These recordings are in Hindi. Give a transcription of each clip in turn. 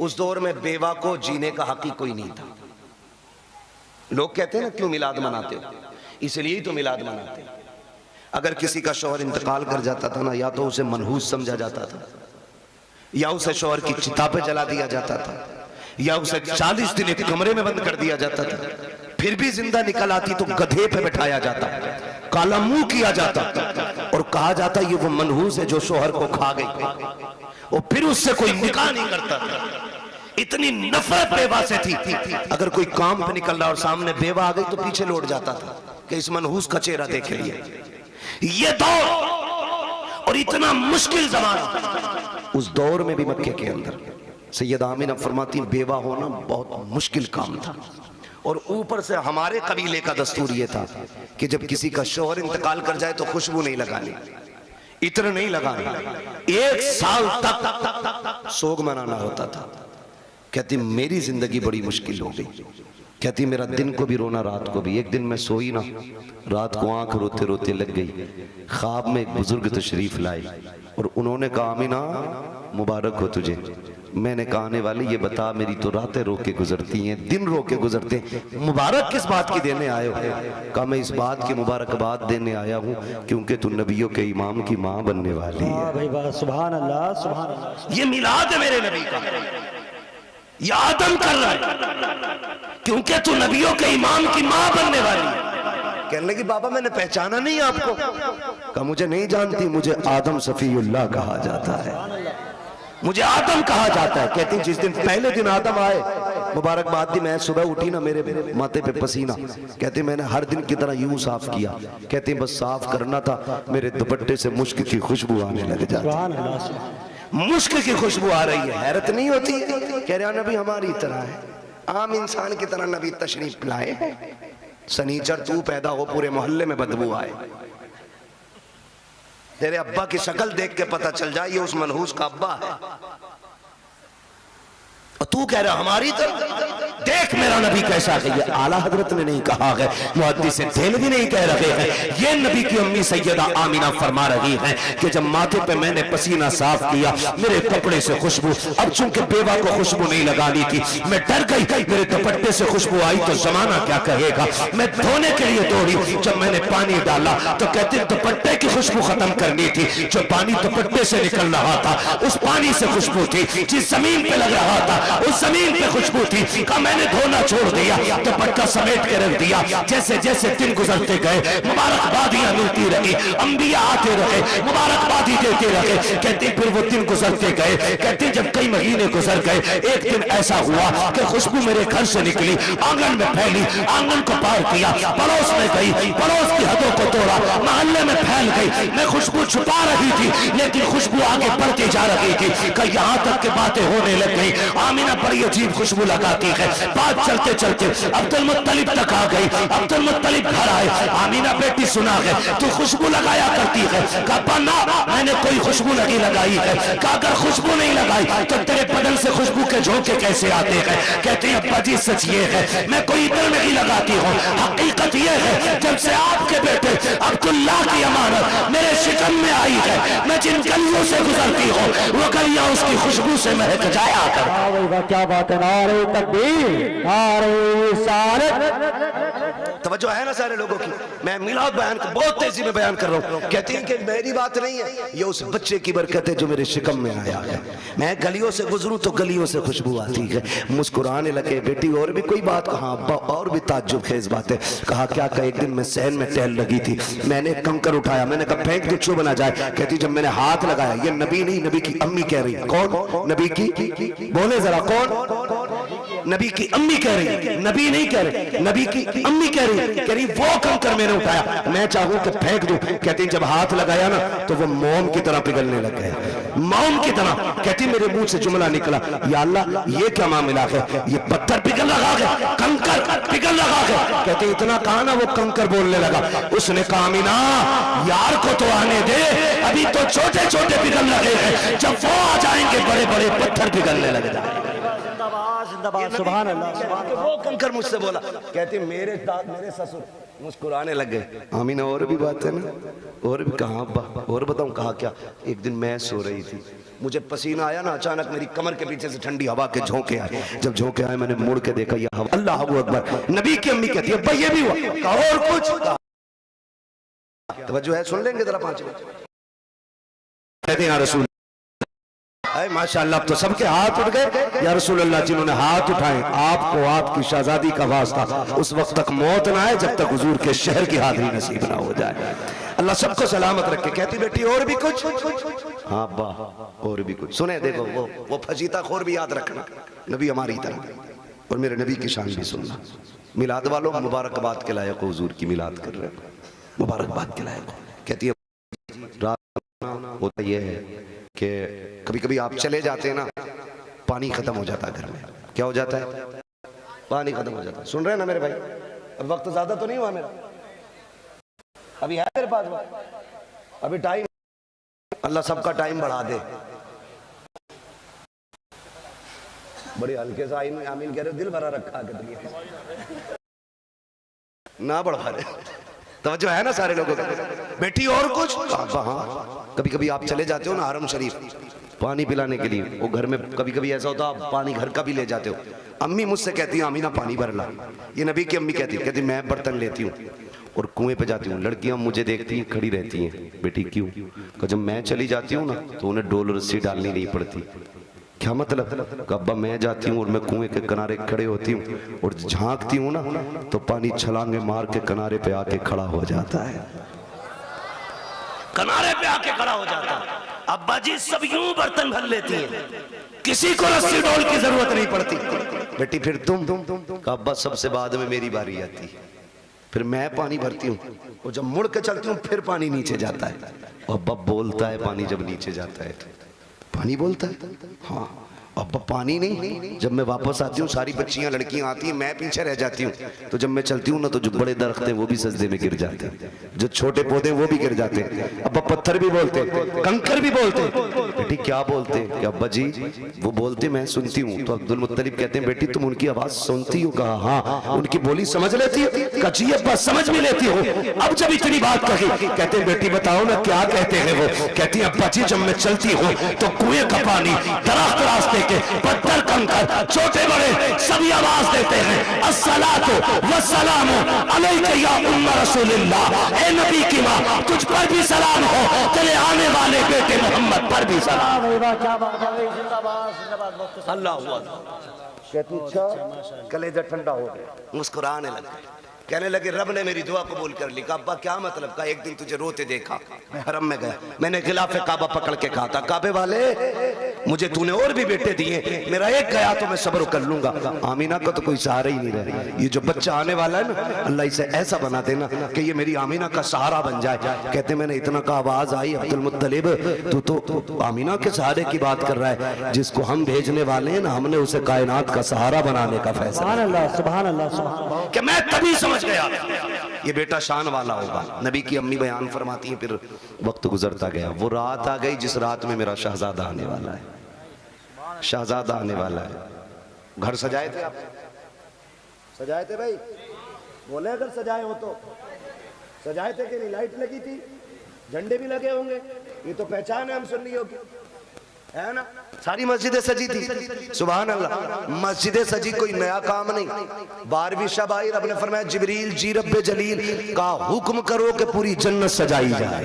उस दौर में बेवा को जीने का हक ही कोई नहीं था। लोग कहते हैं ना क्यों मिलाद मनाते हो, इसलिए ही तो मिलाद मनाते। अगर किसी का शौहर इंतकाल कर जाता था ना, या तो उसे मनहूस समझा जाता था, या उसे शौहर की चिता पे जला दिया जाता था, या उसे 40 दिन एक कमरे में बंद कर दिया जाता था। फिर भी जिंदा निकल आती तो गधे पे बैठाया जाता, काला मुंह किया जाता और कहा जाता ये वो मनहूस है जो शौहर को खा गई, और फिर उससे कोई निकाह नहीं करता था। इतनी नफरत बेवा से थी, अगर कोई काम पे निकल रहा और सामने बेवा आ गई तो पीछे लौट जाता था कि इस मनहूस का चेहरा देख लिए। ये दौर और इतना मुश्किल जमाना, उस दौर में भी मक्के के अंदर सैयदा आमिना फरमाती बेवा होना बहुत मुश्किल काम था। और ऊपर से हमारे कबीले का दस्तूर ये था कि जब किसी का शौहर इंतकाल कर जाए तो खुशबू नहीं लगानी, इत्र नहीं लगाना, 1 साल तक सोग मनाना होता था। कहती मेरी जिंदगी बड़ी मुश्किल हो गई। कहती मेरा दिन को भी रोना, रात को भी। एक दिन मैं सोई ना, रात को आंख रोते रोते लग गई। ख्वाब में एक बुजुर्ग तशरीफ लाए और उन्होंने कहा आमिना मुबारक हो तुझे। मैंने कहा आने वाली ये बता, मेरी तो रातें रो के गुजरती हैं, दिन रो के गुजरते हैं, मुबारक किस बात की देने आए हो? कहा मैं इस बात की मुबारकबाद देने आया हूँ क्योंकि तू नबियों के इमाम की माँ बनने वाली है। सुभान अल्लाह, सुभान अल्लाह। ये मिलाद है मेरे नबी का, ये आदम कर रहा है क्योंकि तू नबियों के इमाम की माँ बनने वाली है। कहने लगी बाबा मैंने पहचाना नहीं आपको। कहा मुझे नहीं जानती, मुझे आदम सफीउल्लाह कहा जाता है, मुझे आदम कहा जाता है। कहती जिस दिन पहले दिन आदम आए मुबारकबाद दी, मैं सुबह उठी ना मेरे माथे पे पसीना। कहती मैंने हर दिन की तरह यूं साफ किया। कहती बस साफ करना था, मेरे दुपट्टे से मुश्क की खुशबू आने लग जाती। मुश्क की खुशबू आ रही है, हैरत नहीं होती है? कह रहा नबी हमारी तरह है, आम इंसान की तरह नबी तशरीफ लाए। सनीचर तू पैदा हो पूरे मोहल्ले में बदबू आए, तेरे अब्बा की शक्ल देख के पता चल जाए ये उस मनहूस का अब्बा है, और तू कह रहा हमारी तरह। देख मेरा नबी कैसा है। ये आला हजरत ने नहीं कहा है, मुहद्दिस देहलवी नहीं कह रहे हैं, ये नबी की अम्मी सैयदा आमिना फरमा रही हैं कि जब माथे पे मैंने पसीना साफ किया मेरे कपड़े से खुशबू, अब चूंकि बेवा को खुशबू नहीं लगानी थी मैं डर गई, मेरे दुपट्टे से खुशबू आई तो जमाना क्या कहेगा। मैं धोने के लिए दौड़ी, जब मैंने पानी डाला तो कहते दुपट्टे की खुशबू खत्म करनी थी, जो पानी दुपट्टे से निकल रहा था उस पानी से खुशबू थी, जिस जमीन पे लग रहा था उस जमीन पे खुशबू थी। का मैंने धोना छोड़ दिया, दुपट्टा समेट के रख दिया। जैसे जैसे दिन गुजरते गए मुबारकबादियां मिलती रही, अंबिया आते रहे, मुबारकबादी देते रहे। कहते फिर वो दिन गुजरते गए। कहते जब कई महीने गुजर गए, एक दिन ऐसा हुआ कि खुशबू मेरे घर से निकली, आंगन में फैली, आंगन को पार किया, पड़ोस में गई, पड़ोस की हदों को तोड़ा, मोहल्ले में फैल गई। मैं खुशबू छुपा रही थी लेकिन खुशबू आगे बढ़ती जा रही थी कि यहाँ तक के बातें होने लग गई। आमिना बड़ी अजीब खुशबू लगाती है। बात चलते चलते अब्दुल मुत्तलिब तक आ गई। अब्दुल मुत्तलिब घर आए, आमिना बेटी सुना है तू खुशबू लगाया करती है। कहा ना मैंने कोई खुशबू नहीं लगाई है। कहा अगर खुशबू नहीं लगाई तो तेरे बदन से खुशबू के झोंके कैसे आते हैं? कहते हैं अब्बा जी सच ये है मैं कोई इधर नहीं लगाती हूँ, हकीकत ये है जब से आपके बेटे अब्दुल्ला की अमानत मेरे शिकम में आई है, मैं जिन गलियों से गुजरती हूँ वो गलियां उसकी खुशबू से महक जाया कर। क्या बात है, नारे तकबीर, नारे रिसालत। तवज्जो है ना सारे लोगों की? मैं मिलाद बयान को बहुत तेजी में बयान कर रहा हूँ। कहती है कि मेरी बात नहीं है, ये उस बच्चे की बरकत है जो मेरे शिकम में आया है। मैं गलियों से गुजरूं तो गलियों से खुशबू आती है। मुस्कुराने लगे बेटी और भी कोई बात? कहा अब्बा और भी ताज्जुब खेज बात है। कहा क्या? का एक दिन मैं सहन में टहल लगी थी, मैंने कंकर उठाया, मैंने कहा फेंक दो चुभ ना जाए। कहती जब मैंने हाथ लगाया, ये नबी नहीं नबी की अम्मी कह रही। कौन? नबी की, बोले जरा कौन? नबी की अम्मी कह रही, नबी नहीं कह रही, नबी की अम्मी कह रही वो कंकर मैंने उठाया, मैं चाहूं कि फेंक दूं। कहती जब हाथ लगाया ना तो वो मोम की तरह पिघलने लग गए, मोम की तरह। कहती मेरे मुंह से जुमला निकला, या अल्लाह ये क्या मामला है, ये पत्थर पिघल रहा है, कंकर पिघल रहा है। कहती इतना कहा ना वो कंकर बोलने लगा। उसने कहा आमिना यार को तो आने दे, अभी तो छोटे छोटे पिघल रहे हैं, जब वो आ जाएंगे बड़े बड़े पत्थर पिघलने लग जाएंगे। सुभान अल्लाह, सुभान अल्लाह। वो कंकर मुझसे बोला। कहती मेरे ससुर मुस्कुराने लग गए। आमीना और भी बात है ना, और भी कहाँ अब्बा, और बताऊं कहा क्या। एक दिन मैं सो रही थी, मुझे पसीना आया ना, अचानक मेरी कमर के पीछे से ठंडी हवा के झोंके आए। जब झोंके आए मैंने मुड़ के देखा, यह हवा, अल्लाह अकबर। नबी की अम्मी कहती है अब्बा ये भी हुआ, कहा और कुछ, तवज्जो है, सुन लेंगे जरा 5 मिनट। कहते हैं या रसूल, अरे माशाअल्लाह, अब तो सबके हाथ उठ गए। या रसूल अल्लाह, जिन्होंने हाथ उठाए आपको आपकी शहजादी का वास्ता उस वक्त तक मौत ना आए जब तक हुजूर के शहर की हाजिरी नसीब ना हो जाए। अल्लाह सबको सलामत रखे। कहती बेटी और भी कुछ, हाँ अब्बा और भी कुछ। सुने देखो वो फजीता खोर भी याद रखना, नबी हमारी तरह, और मेरे नबी की शान भी सुनना। मिलाद वालों मुबारकबाद के लायक हुजूर की मिलाद कर रहे हो, मुबारकबाद के लायक। कहती है रात होता यह है कि कभी कभी आप चले जाते हैं ना, पानी खत्म हो जाता है घर में। क्या हो जाता है? पानी खत्म हो जाता है। सुन रहे हैं ना मेरे भाई? अब वक्त ज्यादा तो नहीं हुआ मेरा, अभी है मेरे पास वक्त, अभी टाइम, अल्लाह सबका टाइम बढ़ा दे। बड़ी हल्के से आमीन कह रहे, दिल भरा रखा के ना बढ़ा रहे। तवज्जो है ना सारे लोगों का? बेटी और कुछ, हाँ कभी कभी आप चले जाते हो ना हरम शरीफ पानी पिलाने के लिए, वो घर में कभी कभी ऐसा होता है आप पानी घर का भी ले जाते हो। अम्मी मुझसे कहती है आमीना पानी भर ला, ये नबी की अम्मी कहती मैं बर्तन लेती हूँ और कुएं पे जाती हूँ। लड़कियां मुझे देखती हैं, खड़ी रहती हैं, बेटी क्यों? तो जब मैं चली जाती हूँ ना तो उन्हें डोल रस्सी डालनी नहीं पड़ती। क्या मतलब? अब्बा मैं जाती हूँ और मैं कुएं के किनारे खड़े होती हूँ और झांकती हूँ ना तो पानी छलांगे मार के किनारे पे आके खड़ा हो जाता है, किनारे पे आके खड़ा हो जाता है। अब्बा जी सब यूं बर्तन भर लेती हैं, किसी को रस्सी डोल की जरूरत नहीं पड़ती। बेटी फिर तुम अब्बा सबसे बाद में मेरी बारी आती है, फिर मैं पानी भरती हूँ और जब मुड़ के चलती हूँ फिर पानी नीचे जाता है। अब्बा बोलता है पानी जब नीचे जाता है, पानी बोलता है, हाँ अब पानी नहीं। जब मैं वापस आती हूँ सारी बच्चियां लड़कियां आती हैं, मैं पीछे रह जाती हूँ। तो जब मैं चलती हूँ ना तो जो बड़े दरख्त हैं वो भी सजदे में गिर जाते हैं, जो छोटे पौधे वो भी गिर जाते हैं। अब्बा पत्थर भी बोलते, कंकर भी बोलते। बेटी क्या बोलते? कि अब्बा जी वो बोलते मैं सुनती हूँ। तो अब्दुल मुत्तलिब कहते हैं बेटी तुम उनकी आवाज सुनती हो? कहा हाँ। उनकी बोली समझ लेती हो? कहा अब्बा समझ भी लेती हो। अब जब इतनी बात कही कहते हैं बेटी बताओ ना क्या कहते हैं वो? कहती है अब्बा जी जब मैं चलती हूँ तो कुएं का पानी, दरख्त रास्ते के, पत्थर कंकर, छोटे बड़े सभी आवाज देते हैं अस्सलातु वस्सलामु अलैका या उम्मा रसूलिल्लाह। ए नबी की मां तुझ पर भी सलाम हो, तेरे आने वाले बेटे मोहम्मद पर भी सलाम। अल्लाह कहती अच्छा, कलेजा ठंडा हो गया, मुस्कुराने लगे। कहने लगे रब ने मेरी दुआ कबूल कर ली। अब्बा क्या मतलब? का एक दिन तुझे रोते देखा, मैं हरम में गया, मैंने खिलाफे काबा पकड़ के कहा था काबे वाले मुझे तूने और भी बेटे दिए, मेरा एक गया तो मैं सब्र कर लूंगा। आमीना का तो कोई सहारा ही नहीं रहा। ये जो बच्चा आने वाला है ना अल्लाह इसे ऐसा बना देना कि ये मेरी आमीना का सहारा बन जाए। कहते मैंने इतना का आवाज आई अब्दुल मुत्तलिब तू तो आमीना के सहारे की बात कर रहा है, जिसको हम भेजने वाले हैं ना हमने उसे कायनात का सहारा बनाने का फैसला। सुभान अल्लाह कि मैं तभी समझ गया ये बेटा शान वाला होगा। नबी की अम्मी बयान फरमाती हैं फिर वक्त गुजरता गया, वो रात आ गई जिस रात में मेरा शहजादा आने वाला है, शहजादा आने वाला है। घर सजाए थे आप? सजाए थे भाई? बोले अगर सजाए हो तो सजाए थे कि नहीं? लाइट लगी थी, झंडे भी लगे होंगे, ये तो पहचान है हम सुन्नियों की, है ना? सारी मस्जिदें सजी थी। सुभान अल्लाह, मस्जिदें सजी कोई नया काम नहीं। 12वीं शब आई, रब ने फरमाया जिब्रील जी रब्बे जलील का हुक्म करो कि पूरी जन्नत सजाई जाए।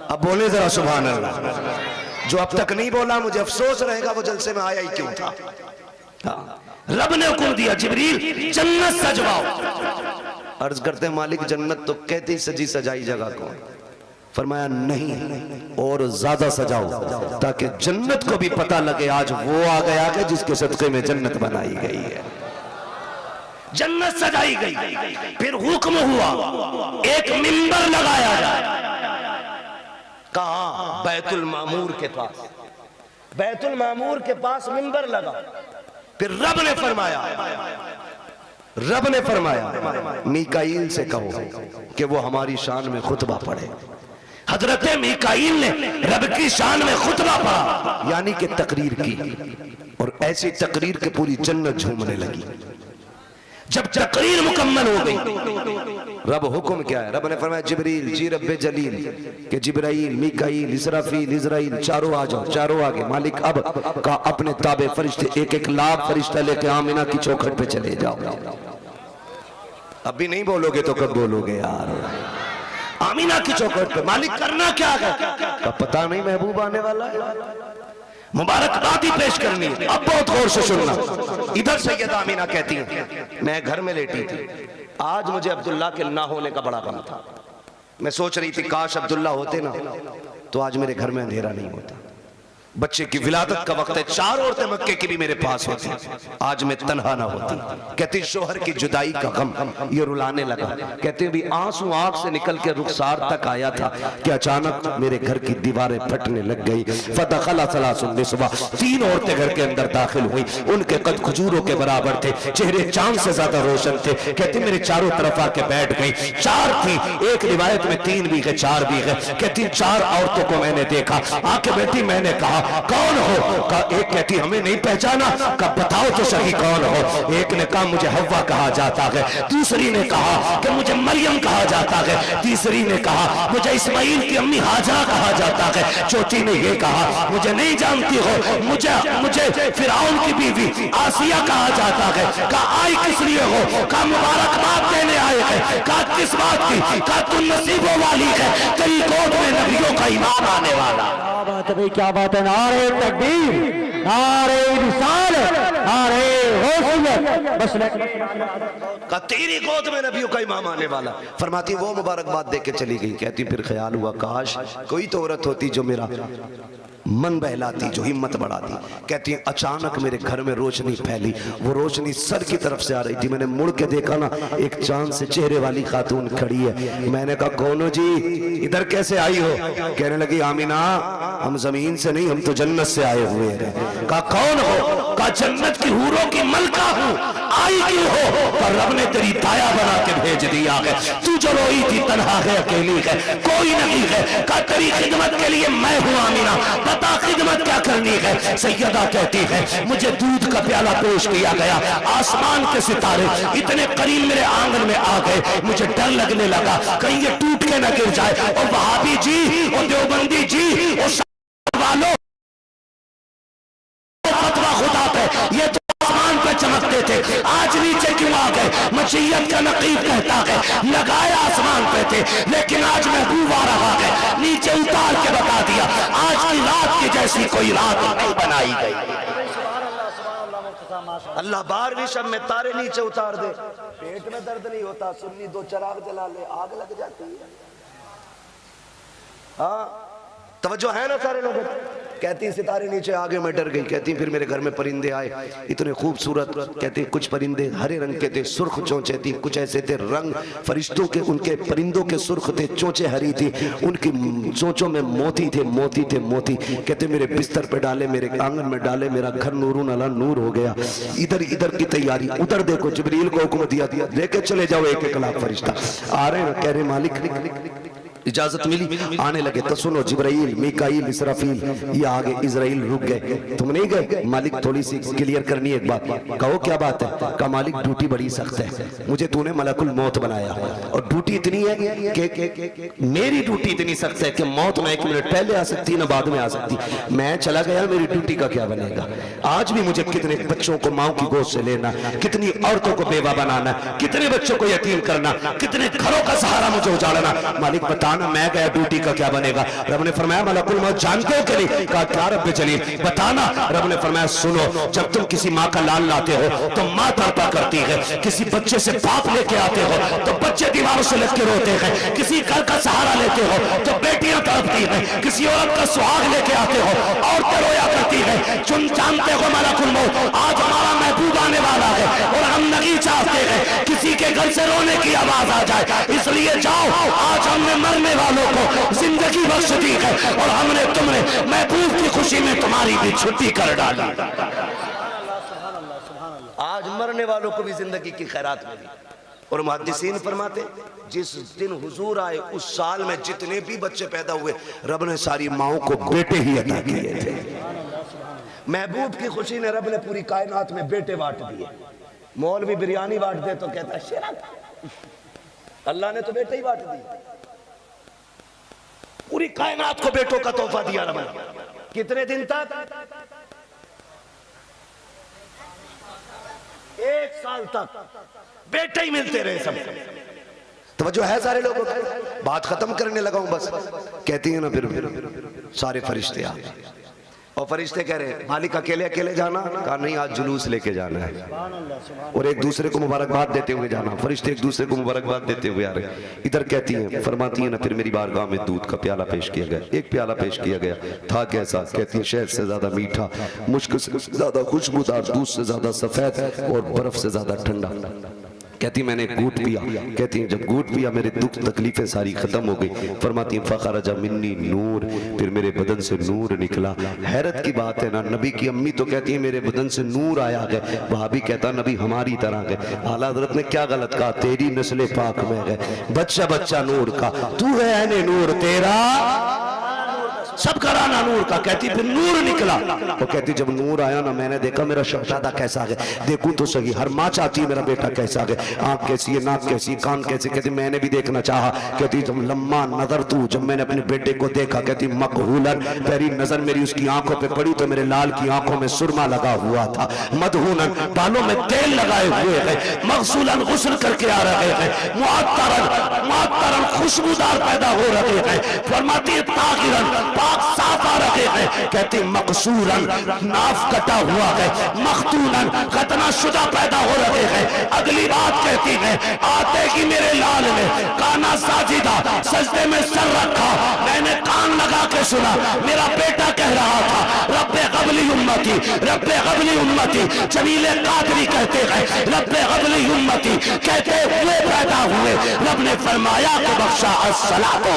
अब बोले जरा सुभान अल्लाह। जो अब तक नहीं बोला मुझे अफसोस रहेगा वो जलसे में आया ही क्यों था। रब ने हुक्म दिया जिब्रील जन्नत सजवाओ। अर्ज करते हैं मालिक जन्नत तो कहते ही सजी सजाई जगह को। फरमाया नहीं और ज्यादा सजाओ ताकि जन्नत को भी पता लगे आज वो आ गया कि जिसके सदके में जन्नत बनाई गई है। जन्नत सजाई गई, फिर हुक्म हुआ एक मिंबर लगाया जाए। कहाँ? बैतुल मामूर के पास। बैतुल मामूर के पास मिंबर लगा। फिर रब ने फरमाया मीकाईल से कहो कि वो हमारी शान में खुतबा पढ़े। हजरत मीकाईल ने रब की शान में खुतबा पढ़ा, यानी कि तकरीर की, और ऐसी तकरीर के पूरी जन्नत झूमने लगी। जब तकरीर मुकम्मल हो गई, रब हुक्म क्या है? रब ने फरमाया जिब्रील जी रब्बे जलील के जिब्राइल मीकाईल इसराफील इजराइल चारों आ जाओ। चारों आगे। मालिक अब का अपने ताबे फरिश्ते एक एक लाख फरिश्ता लेके आमिना की चौखट पे चले जाओ। अभी नहीं बोलोगे तो कब बोलोगे यार? आमिना की चौखट पे। मालिक करना क्या है? का पता नहीं, महबूब आने वाला है, मुबारकबादी पेश करनी है। अब बहुत गौर से सुनना। इधर सैयदा आमीना कहती है मैं घर में लेटी थी, आज मुझे अब्दुल्ला के ना होने का बड़ा गम था। मैं सोच रही थी काश अब्दुल्ला होते ना तो आज मेरे घर में अंधेरा नहीं होता। बच्चे की विलादत का वक्त है, 4 औरतें मक्के की भी मेरे पास होती, आज मैं तन्हा ना होती। कहती शोहर की जुदाई का गम ये रुलाने लगा। कहते भी आंसू आंख से निकल के रुखसार तक आया था कि अचानक मेरे घर की दीवारें फटने लग गई। फदखला सलासुन निस्वा, 3 औरतें घर के अंदर दाखिल हुई। उनके कद खजूरों के बराबर थे, चेहरे चांद से ज्यादा रोशन थे। कहते मेरे चारों तरफ आके बैठ गई। 4 थी, एक रिवायत में 3 भी है 4 भी है। कहती 4 औरतों को मैंने देखा, आके बैठी। मैंने कहा कौन हो? का एक कहती हमें नहीं पहचाना। का बताओ तो सही कौन हो? एक ने कहा मुझे हव्वा कहा जाता है, दूसरी ने कहा कि मुझे मरियम कहा जाता है, तीसरी ने कहा मुझे इस्माइल की अम्मी हाजरा कहा जाता है, चौथी ने यह कहा मुझे नहीं जानती हो, मुझे फिरौन की बीवी आसिया कहा जाता है। का आई किस लिए हो? का मुबारकबाद देने आए हैं। का किस बात की? का तुम नसीबों वाली है, तेरी गोद में नबियों का ईमान आने वाला। क्या बात है भाई, क्या बात है। नारे तकबीर, नारे रिसालत, नारे गौसियत। बस का तेरी गोद में नबियों का इमाम आने वाला। फरमाती वो मुबारकबाद दे के चली गई। कहती फिर ख्याल हुआ काश कोई तो औरत होती जो मेरा मन बहलाती, जो हिम्मत बढ़ाती। कहती है अचानक मेरे घर में रोशनी फैली, वो रोशनी सर की तरफ से आ रही थी। मैंने मुड़ के देखा ना, एक चांद से चेहरे वाली खातून खड़ी है। मैंने कहा कौन हो जी, इधर कैसे आई हो? कहने लगी आमीना हम जमीन से नहीं, हम तो जन्नत से आए हुए हैं। कहा कौन हो? कहा जन्नत की हूरों की मलका हूँ। आई क्यों हो? पर रब ने तेरी दाया बना के भेज दिया है। तू जो रोई थी तन्हा है, अकेली है, कोई नहीं है। कहा तेरी खिदमत के लिए मैं हूँ आमीना, बता खिदमत क्या करनी है? सैयदा कहती है मुझे दूध का प्याला पेश किया गया, आसमान के सितारे इतने करीब मेरे आंगन में आ गए, मुझे डर लगने लगा कहीं ये टूट के न गिर जाए। और वहाबी जी और देवबंदी जी और वालों फतवा खुदा पे, ये तो आसमान पे चमकते थे, आज नीचे क्यों आ गए? मशीयत का नकीब कहता है लगाया आसमान पे थे, लेकिन आज महबूब आ रहा है, नीचे उतार के बता दिया आज की रात की जैसी कोई रात नहीं बनाई गई। अल्लाह 12वीं शब में तारे नीचे उतार दे, पेट में दर्द नहीं होता, सुन्नी 2 चिराग जला ले आग लग जाती है। हाँ तवज्जो है ना सारे लोग? कहती सितारे नीचे आगे मैं डर गई। कहती फिर मेरे घर में परिंदे आए, इतने खूबसूरत। कहती कुछ परिंदे हरे रंग के थे, सुर्ख चोंचे थी, कुछ ऐसे थे रंग फरिश्तों के, उनके परिंदों के सुर्ख थे, चोंचे हरी थी, उनकी चोंचों में मोती थे, मोती थे मोती। कहते मेरे बिस्तर पे डाले, मेरे आंगन में डाले, मेरा घर नूरून अला नूर हो गया। इधर इधर की तैयारी, उधर देखो जिब्रील को हुक्म दिया लेके चले जाओ एक एक लाख फरिश्ता आ रहे हैं। कह रहे मालिक इजाजत मिली, आने लगे। तो सुनो जिब्राइल मीकाईल इसराफील ये आगे, इजराइल रुक गए। तुम नहीं गए? मालिक थोड़ी सी क्लियर करनी है एक बात। कहो क्या बात है? कहा मालिक ड्यूटी बड़ी सख्त है, मुझे तूने मलकुल मौत बनाया और ड्यूटी इतनी है कि मेरी ड्यूटी इतनी सख्त है कि मौत ना 1 मिनट पहले आ सकती ना बाद में आ सकती। मैं चला गया, मेरी ड्यूटी का क्या बनेगा? आज भी मुझे कितने बच्चों को माओ की गोद से लेना, कितनी औरतों को बेवा बनाना, कितने बच्चों को यतीम करना, कितने घरों का सहारा मुझे उजाड़ना। मालिक बताना मैं गया ड्यूटी का क्या बनेगा? रब ने फरमाया मलकुल मौत जानते हो कि नहीं? कहा क्या रब जलील बताना। रब ने फरमाया सुनो, जब तुम किसी माँ का लाल लाते हो तो माँ तड़पा करती है, किसी बच्चे से बाप लेके आते हो तो बच्चे दीवारों से लग के रोते हैं, किसी घर का सहारा लेते हो तो बेटियां तड़पती हैं, किसी औरत का सुहाग लेके आते हो औरतें रोया करती है। तुम जानते हो मलकुल मौत आज हमारा महबूब आने वाला है और हम नहीं चाहते हैं किसी के घर से रोने की आवाज आ जाए, इसलिए जाओ आज हमने मरने वालों को जिंदगी बख्श दी है और हमने तुमने महबूब की खुशी में तुम्हारी भी छुट्टी कर डाली। आज मरने वालों को भी जिंदगी की खैरात मिली। और मुहद्दिसीन फरमाते जिस दिन हुजूर आए उस साल में जितने भी बच्चे पैदा हुए रब ने सारी माओं को बेटे ही अता किए थे। महबूब की खुशी ने रब ने पूरी कायनात में बेटे बांट दिए। मौलवी बिरयानी बांट दे तो कहता है शिरक, अल्लाह ने तो बेटे ही बांट दी। पूरी कायनात को बेटों का तोहफा दिया रब ने। कितने दिन तक? 1 साल तक बेटे ही मिलते रहे सब। तवज्जो है सारे लोगों को? बात खत्म करने लगा हूं बस। कहती है ना फिर सारे फरिश्ते आ गए और फरिश्ते कह रहे मालिक अकेले अकेले जाना? कहा नहीं, आज जुलूस लेके जाना है और एक दूसरे को मुबारकबाद देते हुए जाना। फरिश्ते एक दूसरे को मुबारकबाद देते हुए आ रहे। इधर कहती हैं, फरमाती है ना, फिर मेरी बारगाह में दूध का प्याला पेश किया गया। एक प्याला पेश किया गया, था कैसा? कहती है शहद से ज्यादा मीठा, मुश्क से ज्यादा खुशबूदार, दूध से ज्यादा सफेद और बर्फ से ज्यादा ठंडा। कहती मैंने घूट पिया। कहती है जब घूट पिया मेरे दुख तकलीफें सारी खत्म हो गई। फरमाती है फखरजा मिन्नी नूर, फिर मेरे बदन से नूर निकला। हैरत की बात है ना, नबी की अम्मी तो कहती है मेरे बदन से नूर आया गया, भाभी कहता नबी हमारी तरह गए। आला हज़रत ने क्या गलत कहा? तेरी नस्ल पाक में गए, बच्चा बच्चा नूर का, तू है ऐने नूर, तेरा सब कराना नूर का। कहती फिर नूर निकला। वो कहती जब नूर आया ना, मैंने देखा मेरा शहजादा कैसा है, देखूं तो सही। हर माँ चाहती है मेरा बेटा कैसा है, आंख कैसी है, नाक कैसी, कान कैसे। कहती मैंने भी देखना चाहा। कहती जब लम्मा नजर तू, जब मैंने अपने बेटे को देखा, कहती मकहूलन, पहली नजर मेरी उसकी आंखों पे पड़ी तो मेरे लाल की आंखों में सुरमा लगा हुआ था। मदहूनन, बालों में तेल लगाए हुए है, मगसूलन, गुस्ल करके आ रहे हैं, मुअत्तरन खुशबूदार पैदा हो रहे हैं। फरमाती है ताहिरन, साफ आ रहे हैं। कहती मकसूरन, नाफ कटा हुआ है, मखतूनन, खतना शुदा पैदा हो रहे हैं। अगली बात कहती है आते ही मेरे लाल ने काना साजिदा, सजदे में सर रखा, मैंने कान लगा के सुना, मेरा बेटा कह रहा था रब्बे क़ब्ली उम्मती, रब्बे क़ब्ली उम्मती। जमीले कादरी कहते हैं रब्बे क़ब्ली उम्मती, कहते हुए पैदा हुए। रब ने फरमाया कि बख्शा अस्सलातो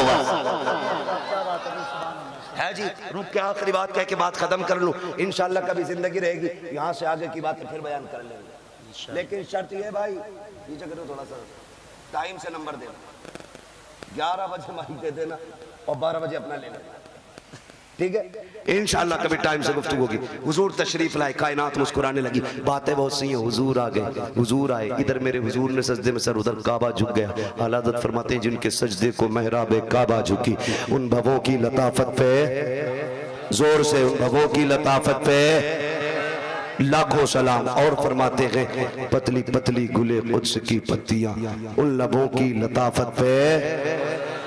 है जी। रुक के आखिरी बात कह के बात खत्म कर लूं, इंशाल्लाह कभी जिंदगी रहेगी यहाँ से आगे की बातें फिर बयान कर लेंगे। लेकिन शर्त ये भाई, नीचे करो थोड़ा सा, टाइम से नंबर देना, 11 बजे माइक दे देना और 12 बजे अपना ले लेना, ठीक है? इंशाल्लाह कभी टाइम से गुफ्तगू होगी। हुजूर तशरीफ लाए, कायनात मुस्कुराने लगी, बातें बहुत सी हैं। हुजूर आ गए, हुजूर आए, इधर मेरे हुजूर ने सजदे में सर, उधर काबा झुक गया। आला हज़रत फरमाते हैं जिनके सजदे को महराब काबा झुकी, उन भवों की लताफत पे, जोर से, उन भवों की लताफत पे लाखों सलाम। और फरमाते हैं पतली पतली गुले कुद्स की पत्तियां, उन लबों की लताफत पे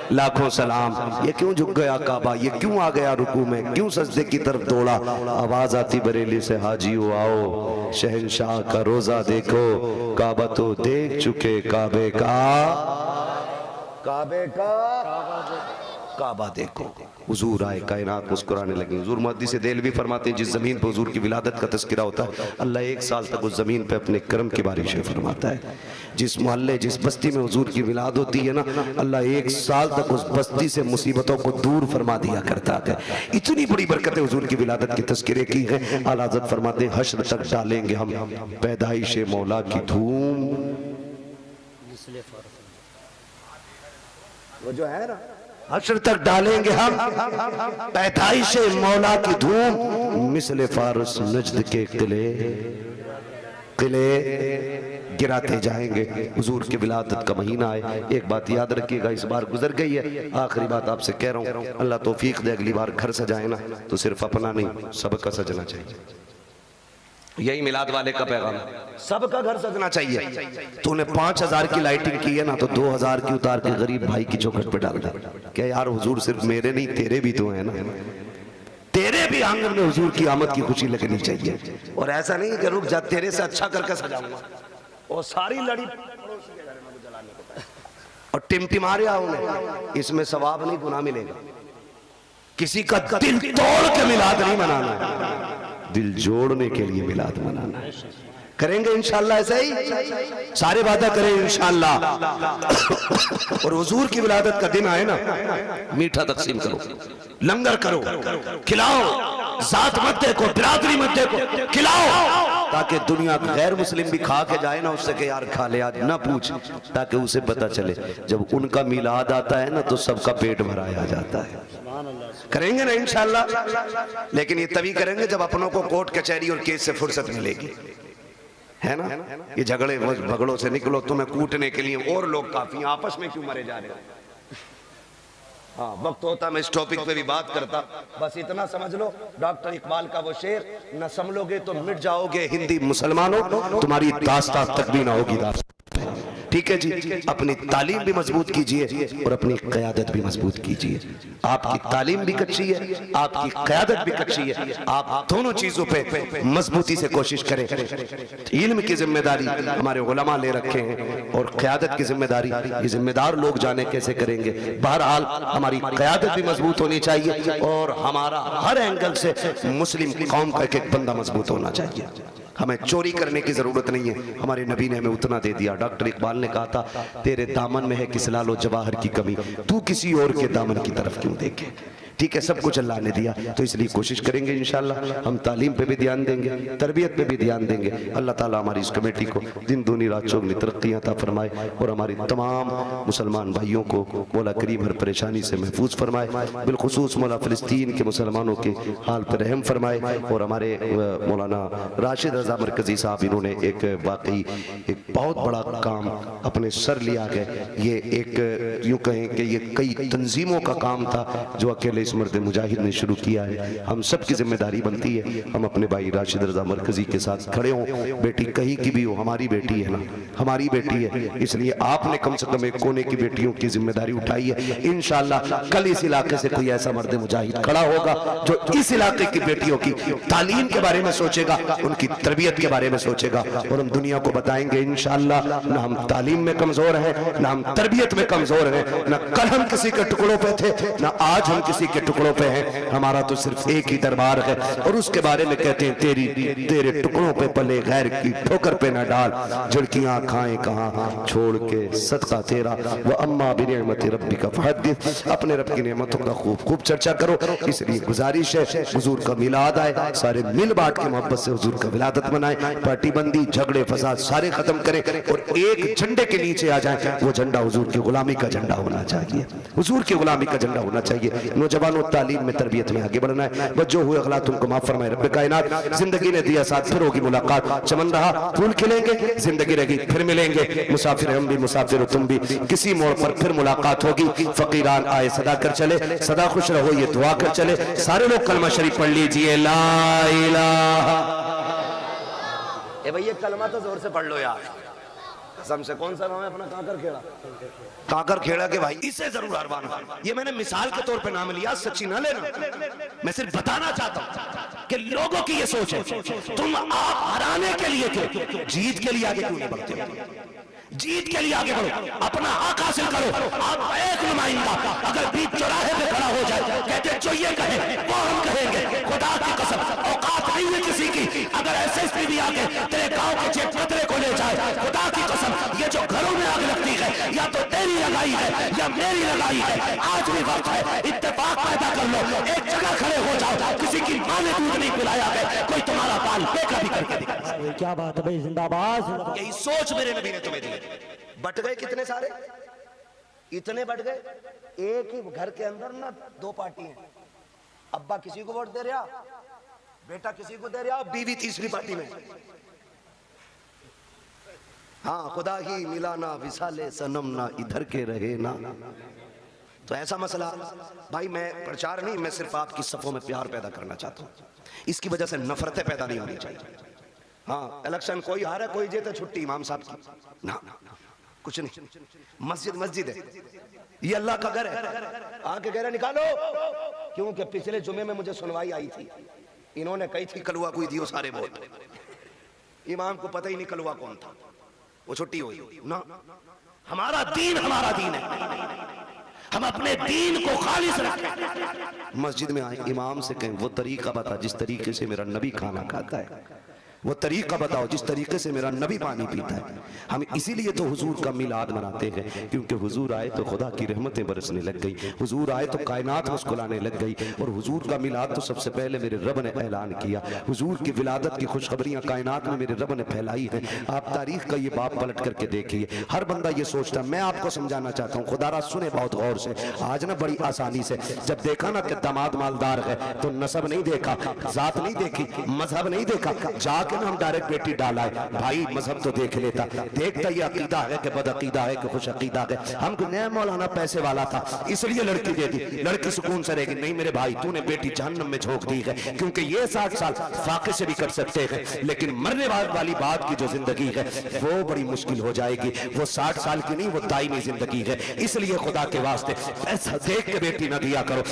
लाखों सलाम। ये क्यों झुक गया काबा, ये क्यों आ गया रुकू में, क्यों सजदे की तरफ दौड़ा? आवाज आती बरेली से हाजियो आओ, शहंशाह का रोजा देखो, काबा तो देख चुके, काबे का, काबे का काबा देखो। हुजूर आए, कायनात मुस्कुराने लगी। हुजूर मुहद्दिस देलवी फरमाते हैं जिस जमीन पर हुजूर की विलादत का तज़किरा होता है, अल्लाह 1 साल तक उस जमीन पे अपने करम की बारिशें फरमाता है। जिस मोहल्ले, जिस बस्ती में हुजूर की विलादत होती है ना, अल्लाह 1 साल तक उस बस्ती से मुसीबतों को दूर फरमा दिया करता है। इतनी बड़ी बरकतें हुजूर की विलादत की तज़किरे की है। आला हज़रत फरमाते हैं हश्र तक डालेंगे हम पैदाइश मौला की धूम। वो जो है ना, हश्र तक डालेंगे हम पैदाइश मौला की धूम, मिसले फारस नजद के किले किले गिराते जाएंगे। हुजूर की विलादत का महीना है। एक बात याद रखिएगा, इस बार गुजर गई है, आखिरी बात आपसे कह रहा हूँ, अल्लाह तौफीक दे अगली बार घर सजाए ना तो सिर्फ अपना नहीं सबका सजना चाहिए। यही मिलाद वाले का पैगाम, सबका घर सजना चाहिए। तूने 5000 की लाइटिंग की है ना, तो 2000 की उतार के गरीब भाई की चौखट पे डाल दे। क्या यार हुजूर सिर्फ मेरे नहीं तेरे भी तो है ना, तेरे भी आंगन में हुजूर की आमद की खुशी लगनी चाहिए। और ऐसा नहीं कि रुक जा, तेरे से अच्छा करके सजाऊंगा और सारी लड़ी और टिमटिमा रहा हूं, इसमें सवाब नहीं गुनाह मिलेगा। किसी का दिल तोड़ के मिलाद नहीं मनाना, दिल जोड़ने के लिए मिलाद मनाना है। करेंगे इंशाल्लाह ऐसा ही, सारे वादा करें इंशाल्लाह। और हुजूर की विलादत का दिन आए ना, मीठा तकसीम करो, लंगर करो, खिलाओ, जात मत देखो, बिरादरी मत देखो, खिलाओ, ताकि दुनिया गैर मुस्लिम भी खा के जाए ना, उससे के यार खा ले आज, ना पूछ, ताकि उसे पता चले जब उनका मिलाद आता है ना तो सबका पेट भराया जाता है। करेंगे ना इंशाल्लाह, लेकिन ये तभी करेंगे जब अपनों को कोर्ट कचहरी और केस से फुर्सत मिलेगी। है ना? ये झगड़े भगड़ों से निकलो, तुम्हें कूटने के लिए और लोग काफी, आपस में क्यों मरे जा रहे हो? हाँ, वक्त होता मैं इस टॉपिक पे भी बात करता, बस इतना समझ लो डॉक्टर इकबाल का वो शेर, न संभलोगे तो मिट जाओगे हिंदी मुसलमानों, तुम्हारी दास्तां तक भी ना होगी दास्तां। ठीक है जी, अपनी तालीम भी मजबूत कीजिए और अपनी क़यादत भी मजबूत कीजिए। आपकी तालीम भी कच्ची है, आपकी क़यादत भी कच्ची है, आप दोनों चीजों पे मजबूती से कोशिश करें। इल्म की जिम्मेदारी हमारे उलमा ले रखे हैं और क़यादत की जिम्मेदारी ये जिम्मेदार लोग जाने कैसे करेंगे। बहरहाल हमारी क़यादत भी मजबूत होनी चाहिए और हमारा हर एंगल से मुस्लिम कौम का एक बंदा मजबूत होना चाहिए। हमें चोरी करने की जरूरत नहीं है, हमारे नबी ने हमें उतना दे दिया। डॉक्टर इकबाल ने कहा था, तेरे दामन में है किस लालो जवाहर की कमी, तू किसी और के दामन की तरफ क्यों देखे। ठीक है, सब कुछ अल्लाह ने दिया, तो इसलिए कोशिश करेंगे इंशाअल्लाह हम तालीम पे भी ध्यान देंगे, तरबियत पे भी ध्यान देंगे। अल्लाह ताला हमारी इस कमेटी को दिन दूनी रात चौगुनी तरक्कियां अता फरमाए और हमारी तमाम मुसलमान भाइयों को मौला करीम हर परेशानी से महफूज फरमाए, बिलखुसूस मौला फ़लस्तीन के मुसलमानों के हाल पर रहम फरमाए। और हमारे मौलाना राशिद रज़ा मरकज़ी साहब, इन्होंने एक वाकई एक बहुत बड़ा काम अपने सर लिया है। ये एक यूँ कहें कि ये कई तंजीमों का काम था जो अकेले इस मर्द मुजाहिद ने शुरू किया है। हम सब की जिम्मेदारी बनती है हम अपने भाई राशिद रज़ा मरकज़ी के साथ खड़े हों। बेटी कहीं की भी हो, हमारी बेटी है ना, हमारी बेटी है, इसलिए आपने कम से कम एक कोने की बेटियों की जिम्मेदारी उठाई है। इंशाअल्लाह कल इस इलाके से कोई ऐसा मर्द मुजाहिद खड़ा होगा जो इस इलाके की बेटियों की तालीम के बारे में सोचेगा, उनकी तरबियत के बारे में सोचेगा और हम दुनिया को बताएंगे इंशाअल्लाह ना हम तालीम में कमजोर हैं, ना हम तरबियत में कमजोर हैं, ना कल हम किसी के टुकड़ों पे थे, ना आज हम किसी के टुकड़ों पे हैं। हमारा तो सिर्फ एक ही दरबार है और उसके बारे में कहते हैं तेरे टुकड़ों पे पले गैर की ठोकर पे न डाल, झड़कियां खाएं कहाँ छोड़ के सदका तेरा, व अम्मा बिनिअमति रब्बिका फहद्दिस, अपने रब की नेमतों का खूब खूब चर्चा करो। इसलिए गुजारिश है हुजूर का मिलाद आए, सारे मिल बांट के मोहब्बत से हुजूर का विलादत मनाए, पार्टी बंदी झगड़े फसाद सारे खत्म करें और एक झंडे के नीचे आ जाए। वो झंडा हुजूर की गुलामी का झंडा होना चाहिए, हुजूर की गुलामी का झंडा होना चाहिए। नौजवानों तालीम में तरबियत में आगे बढ़ना है। बच्चों हुए अखलाक तुमको माफ फरमाए रब्बे कायनात। जिंदगी ने दिया साथ, फिर होगी मुलाकात, चमन रहा फूल खिलेंगे, जिंदगी रहेगी फिर मिलेंगे। मुसाफिर हम भी, मुसाफिर हो तुम भी, किसी मोड़ पर फिर मुलाकात होगी। फकीरान आए सदा कर चले, सदा खुश रहो ये दुआ कर चले। सारे लोग कलमा शरीफ पढ़ लीजिए, ला इलाहा। ए भैया कलमा तो जोर से पढ़ लो यार, कसम से। कौन सा नाम है अपना? काकर खेड़ा। काकर खेड़ा के भाई, इसे जरूर अरबान। ये मैंने मिसाल के तौर पे नाम लिया, सच्ची ना लेना। मैं सिर्फ बताना चाहता हूं कि लोगों की ये सोच है तुम आप हराने के लिए थे, जीत के लिए आगे क्यों नहीं बढ़ते हो? जीत के लिए आगे बढ़ो, अपना हक हासिल करो। आप एक नुमाइंदा अगर बीच चौराहे पे खड़ा हो जाए, कहते जो ये कहे वो हम कहेंगे, खुदा की कसम औकात नहीं है किसी की। अगर एसएसपी भी आके तेरे गांव के चेक पतरे को ले जाए, खुदा की कसम ये जो घरों में आग लगती है या तो तेरी लगाई है या मेरी लगाई है। आज भी वक्त है, इत्तेफाक पैदा कर लो, एक जगह खड़े हो जाओ। किसी की मां ने दूध नहीं पिलाया है, कोई तुम्हारा बाल बेका भी करके दिखा। क्या बात है भाई, जिंदाबाद। यही सोच मेरे नबी ने तुम्हें दी। बट गए कितने सारे, इतने बढ़ गए। एक ही घर के अंदर ना दो पार्टी हैं, अब्बा किसी को वोट दे रहा, बेटा किसी को दे रहा, बीवी तीसरी पार्टी में। हाँ, खुदा ही मिला ना विसाले सनम ना इधर के रहे ना। तो ऐसा मसला भाई, मैं प्रचार नहीं, मैं सिर्फ आपकी सफों में प्यार पैदा करना चाहता हूँ। इसकी वजह से नफरतें पैदा नहीं होनी चाहिए। हाँ, इलेक्शन कोई हारे कोई जीते, छुट्टी इमाम साहब की ना, कुछ नहीं। मस्जिद मस्जिद है, ये अल्लाह का घर है, आके गहरा निकालो। क्योंकि पिछले जुमे में मुझे सुनवाई आई थी, इन्होंने कही थी कलवा कोई दियो सारे वोट, इमाम को पता ही नहीं कलवा कौन था, वो छुट्टी हुई ना। हमारा दीन है, हम अपने दीन को खालिस रखें। मस्जिद में आए, इमाम से कहें वो तरीका बता जिस तरीके से मेरा नबी खाना खाता है, वो तरीका बताओ जिस तरीके से मेरा नबी पानी पीता है। हम इसीलिए तो हुजूर का मिलाद मनाते हैं, क्योंकि हुजूर आए तो खुदा की रहमतें बरसने लग गई, हुजूर आए तो कायनात मुस्कुराने लग गई। और हुजूर का मिलाद तो सबसे पहले मेरे रब ने ऐलान किया, हुजूर की विलादत की खुशखबरियां कायनात में मेरे रब ने फैलाई है। आप तारीख का ये बाप पलट करके देखिए, हर बंदा ये सोचता है। मैं आपको समझाना चाहता हूँ, खुदारा सुने बहुत गौर से। आज ना बड़ी आसानी से जब देखा ना कि दामाद मालदार है तो नसब नहीं देखा, जात नहीं देखी, मजहब नहीं देखा, जाके के नाम डायरेक्ट बेटी डाला है। भाई मजहब तो देख लेता, देखता ये अकीदा है कि बद अकीदा है कि खुश अकीदा है। हम नया मौलाना पैसे वाला था इसलिए लड़की दे दी, लड़की सुकून से रहेगी। नहीं मेरे भाई, तूने बेटी जहन्नम में झोंक दी है, क्योंकि ये 60 साल फाके से भी कर सकते हैं, लेकिन मरने वाली बात की जो जिंदगी है वो बड़ी मुश्किल हो जाएगी। वो 60 साल की नहीं, वो दायमी जिंदगी है। इसलिए खुदा के वास्ते पैसा देख के बेटी ना दिया करो,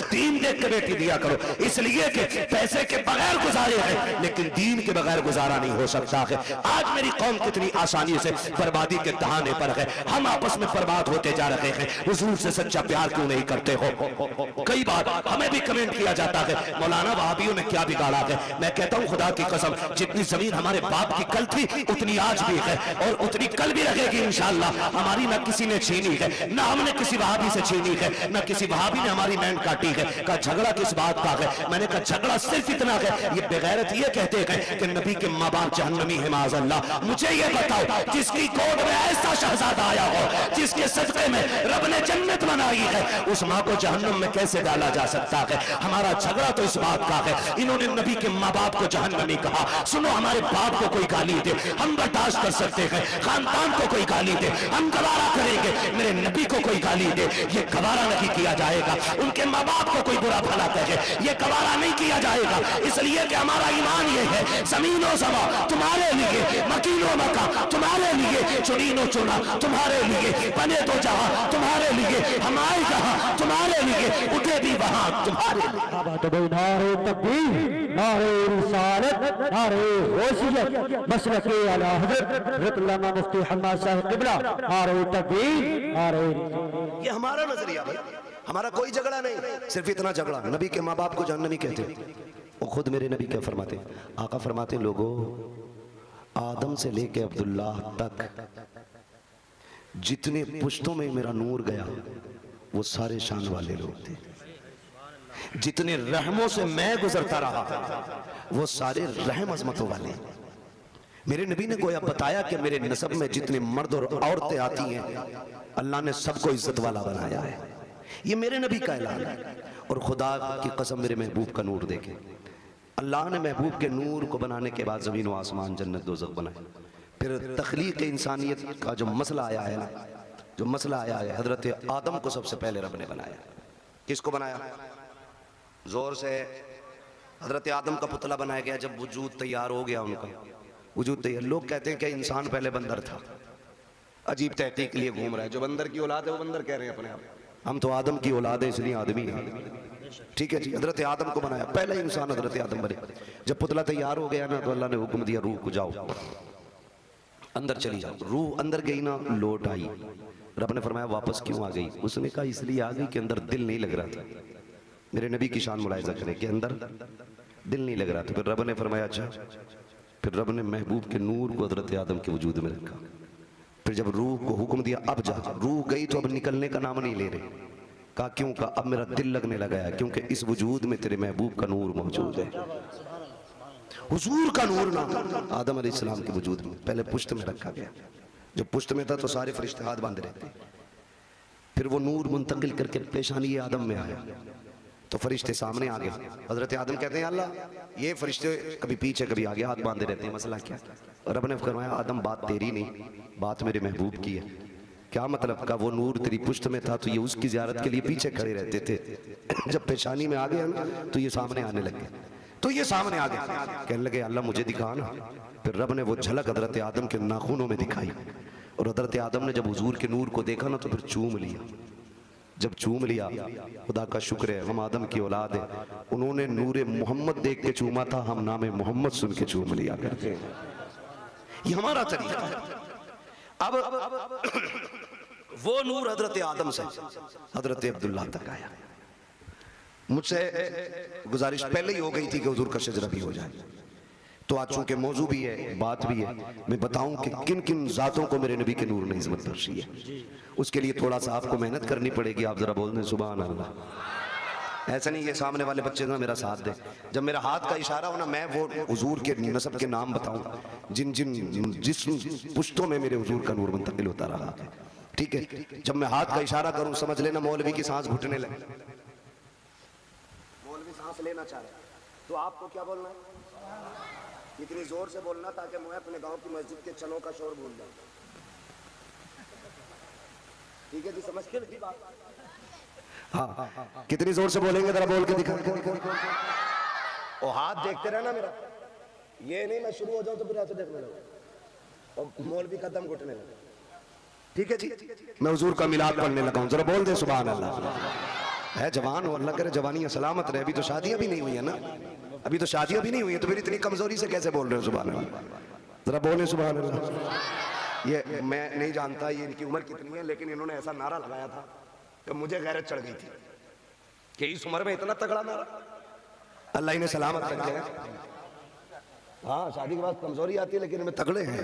दीन देख के बेटी दिया करो, इसलिए कि पैसे के बगैर गुजारे हैं, लेकिन दीन के बगैर गुजारा नहीं हो सकता है। आज मेरी कौम कितनी आसानी से बर्बादी के दहाने पर है, हम आपस में बर्बाद होते जा रहे हैं। हुजूर से सच्चा प्यार क्यों नहीं करते हो? कई बार हमें भी कमेंट किया जाता है, मौलाना वहाबियों ने क्या बिगाड़ा है। मैं कहता हूं खुदा की कसम, जितनी जमीन हमारे बाप की कल थी उतनी आज भी है और उतनी कल भी रहेगी इंशाअल्लाह। हमारी ना किसी ने छीनी है, ना हमने किसी वहाबी से छीनी है, ना किसी वहाबी ने हमारी मैंड काटी है। का झगड़ा किस बात का है? मैंने कहा झगड़ा सिर्फ इतना है, ये बेगैरत ये कहते हैं कि नबी के माँ बाप जहन्नमी है माज़अल्लाह। मुझे ये बताओ, जिसकी गोद में ऐसा शहजादा आया हो, जिसके सदक़े में रब ने जन्नत बनाई है, उस माँ को जहन्नम में कैसे डाला जा सकता है? हमारा झगड़ा तो इस बात का है, इन्होंने नबी के माँ बाप को जहन्नमी कहा। सुनो, हमारे बाप को कोई गाली दे हम बर्दाश्त कर सकते हैं, खानदान को कोई गाली दे हम गवारा करेंगे, मेरे नबी को कोई गाली दे ये गवारा नहीं किया जाएगा। उनके माँ बाप को कोई बुरा भला कहे ये गवारा नहीं किया जाएगा, इसलिए कि हमारा ईमान ये है, ज़मीनो ज़मा तुम्हारे लिए, मकीनो मका तुम्हारे लिए, चुनीनो चुना तुम्हारे लिए, बने तो जहां तुम्हारे लिए, हम आए जहां तुम्हारे लिए, उठे भी वहां तुम्हारे लिए। नारे तकबीर, नारे रिसालत, नारे गौसियत, मसलक आला हज़रत अल्लामा मुफ्ती हम्माद साहब क़िबला, नारे तकबीर, नारे। ये हमारा नजरिया भाई, हमारा कोई झगड़ा नहीं, सिर्फ इतना झगड़ा नबी के माँ बाप को जहन्नमी कहते। वो खुद मेरे नबी क्या फरमाते, आका फरमाते, लोगों आदम से लेके अब्दुल्ला तक जितने पुश्तों में मेरा नूर गया वो सारे शान वाले लोग थे। जितने रहमों से मैं गुजरता रहा वो सारे रहम अजमतों वाले। मेरे नबी ने गोया बताया कि मेरे नसब में जितने मर्द और औरतें आती हैं अल्लाह ने सबको इज्जत वाला बनाया है। ये मेरे नबी का ऐलान है। और खुदा की कसम मेरे महबूब का नूर देखे, अल्लाह ने महबूब के नूर को बनाने के बाद ज़मीन व आसमान जन्नत दोज़ख बनाए। फिर तख्लीक इंसानियत का जो मसला आया है ना, जो मसला आया है, हजरत आदम को सबसे पहले रब ने बनाया। किसको बनाया? जोर से। हजरत आदम का पुतला बनाया गया जब वजूद तैयार हो गया, उनका वजूद तैयार। लोग कहते हैं कि इंसान पहले बंदर था, अजीब तहकीक के लिए घूम रहा है। जो बंदर की औलाद है वो बंदर कह रहे हैं अपने आप, हम तो आदम की औलाद है इसलिए आदमी है। ठीक है जी, हजरत आदम को बनाया, पहले इंसान हजरत आदम बने। जब पुतला तैयार हो गया ना तो अल्लाह ने हुक्म दिया, रूह को जाओ अंदर चली जाओ। रूह अंदर गई ना, लौट आई। रब ने फरमाया वापस क्यों आ गई? उसने कहा इसलिए आ गई कि अंदर दिल नहीं लग रहा था। मेरे नबी की शान मुलाहिजा करें कि अंदर दिल नहीं लग रहा था। फिर रब ने फरमाया अच्छा। फिर रब ने महबूब के नूर को हजरत आदम के वजूद में रखा। फिर जब रूह को हुक्म दिया अब जा, रूह गई तो अब निकलने का नाम नहीं ले रहे। कहा क्यों? कहा अब मेरा दिल लगने लगा है, क्योंकि इस वजूद में तेरे महबूब का नूर मौजूद है। हुजूर का नूर ना आदम अलैहिस्सलाम के वजूद में पहले पुश्त में रखा गया। जब पुश्त में था तो सारे फरिश्ते हाथ बांधे रहते। फिर वो नूर मुंतकिल करके पेशानी आदम में आया तो फरिश्ते सामने आ गए। हजरत आदम कहते हैं अल्लाह ये फरिश्ते कभी पीछे कभी आगे हाथ बांधे रहते हैं, मसला क्या? रब ने फरमाया आदम बात तेरी नहीं, बात मेरे महबूब की है। क्या मतलब? का वो नूर तेरी पुश्त में था तो ये उसकी ज़ियारत के लिए पीछे खड़े रहते थे, जब पेशानी में आ गए ना तो ये सामने आने लगे। तो ये सामने आ गए, कहने लगे अल्लाह मुझे दिखा ना। फिर रब ने वो झलक हजरत आदम के नाखूनों में दिखाई और हजरत आदम ने जब हुजूर के नूर को देखा ना तो फिर चूम लिया। जब चूम लिया, खुदा का शुक्र है हम आदम की औलाद है, उन्होंने नूरे मोहम्मद देख के चूमा था, हम नामे मोहम्मद सुन के चूम लिया करते हैं। ये हमारा तरीका है। अब वो नूर हजरत आदम से हजरत अब्दुल्ला तक आया। मुझसे गुजारिश पहले ही हो गई थी कि हुजूर का शजरा भी हो जाए, तो आज चूंकि मौजू भी है, बात भी है, मैं बताऊं कि किन किन जातों को मेरे नबी के नूर ने इज़्ज़त बख्शी है। उसके लिए थोड़ा सा आपको मेहनत करनी पड़ेगी। आप जरा बोल दें सुभान अल्लाह। ऐसा नहीं ये सामने वाले बच्चे ना मेरा साथ दे, जब मेरा हाथ का इशारा हो ना मैं वो हुजूर के नसब के नाम बताऊं जिन जिन जिस पुश्तों में मेरे हुजूर का नूर मुंतकिल होता रहा है। ठीक है, जब मैं हाथ का इशारा करूं समझ लेना मौलवी की सांस घुटने लगे। मौलवी सांस लेना चाह रहे तो आपको क्या बोलना है? इतनी जोर से बोलना ताकि मैं अपने गांव की मस्जिद के चनों का शोर भूल जाऊं। ठीक है जी, समझ के नहीं बात? हाँ, कितनी जोर से बोलेंगे जरा बोल के दिखा। और हाथ देखते रहना मेरा, ये नहीं मैं शुरू हो जाऊं तो फिर ऐसे देखने लगो और मौलवी का दम घुटने लगे। ठीक है जी, मैं हुजूर का मिलाद पढ़ने लगा हूं, जरा बोल दे सुभान अल्लाह। है जवान हो, अल्लाह करे जवानी सलामत रहे। अभी तो शादियां भी नहीं हुई है ना, अभी तो शादियां भी नहीं हुई है, तो फिर इतनी कमजोरी से कैसे बोल रहे हो सुभान अल्लाह? जरा बोले सुभान अल्लाह। ये मैं नहीं जानता ये इनकी उम्र कितनी है, लेकिन इन्होंने ऐसा नारा लगाया था कि मुझे गैरत चढ़ गई थी कि इस उम्र में इतना तगड़ा नारा। अल्लाह इन्हें सलामत रखे। हाँ, शादी के बाद कमजोरी आती है लेकिन इनमें तगड़े हैं।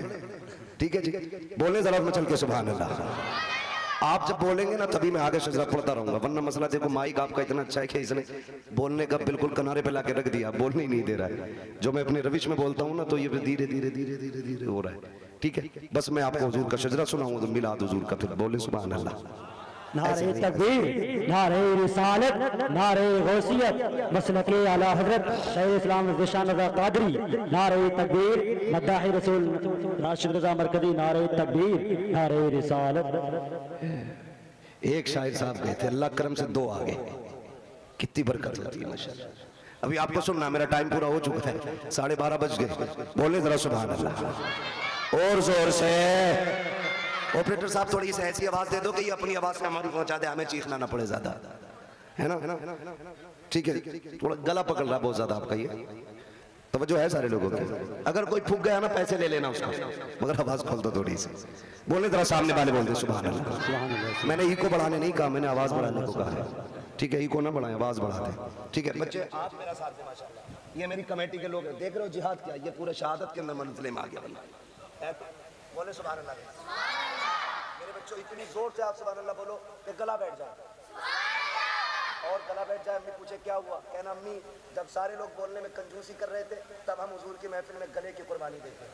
ठीक है जी, बोले जरा में चल के सुभान अल्लाह। आप जब बोलेंगे ना तभी मैं आगे शजरा पढ़ता रहूंगा, वरना मसला देखो माइक आपका इतना अच्छा है कि इसने बोलने का बिल्कुल किनारे पे लाके रख दिया, बोलने ही नहीं दे रहा है। जो मैं अपने रविश में बोलता हूँ ना तो ये धीरे धीरे धीरे धीरे धीरे हो रहा है। ठीक है, बस मैं आपको हुजूर का शजरा सुनाऊंगा तो मिलाद हुजूर का, फिर बोले सुभान अल्लाह। नारे तकबीर, नारे रिसालत, नारे गौसियत, मसलक आला हजरत शहीद इस्लाम निशान रज़ा कादरी, नारे तकबीर, मद्दाह रसूल राशिद रज़ा मरकजी, नारे तकबीर, नारे रिसालत। एक शायर साहब गए थे, अल्लाह करम से दो आ गए। कितनी बरकत होती है माशाअल्लाह। अभी आपको सुनना, मेरा टाइम पूरा हो चुका है, 12:30 बज गए। बोले जरा सुभान अल्लाह और जोर से। ऑपरेटर साहब थोड़ी सी ऐसी आवाज दे दो कि ये अपनी आवाज से हमारी पहुंचा दे, हमें चीखना ना पड़े ज्यादा, है ना? ठीक है, थोड़ा गला पकड़ रहा बहुत ज्यादा आपका, ये तवज्जो है सारे लोगों की। अगर कोई फूक गया ना पैसे ले लेना उसका, मगर आवाज खोल दो थोड़ी सी। बोले जरा सामने वाले बोलते सुभान अल्लाह। मैंने ई को बढ़ाने नहीं कहा, मैंने आवाज बढ़ाने को कहा है। ठीक है, ई को ना बढ़ाए, आवाज बढ़ाते। ठीक है बच्चे, आप मेरा साथ दे माशाल्लाह। ये मेरी कमेटी के लोग हैं, देख रहे हो जिहाद क्या, ये पूरे शहादत के अंदर मंजिले में आ गया बंदा। बोले सुभान अल्लाह। मेरे बच्चों इतनी जोर से आप सुभान अल्लाह बोलो कि गला बैठ जाए, और गला बैठ जाए। अम्मी पूछे क्या हुआ, कहना अम्मी जब सारे लोग बोलने में कंजूसी कर रहे थे तब हम हुजूर की महफिल में गले की कुर्बानी देते हैं।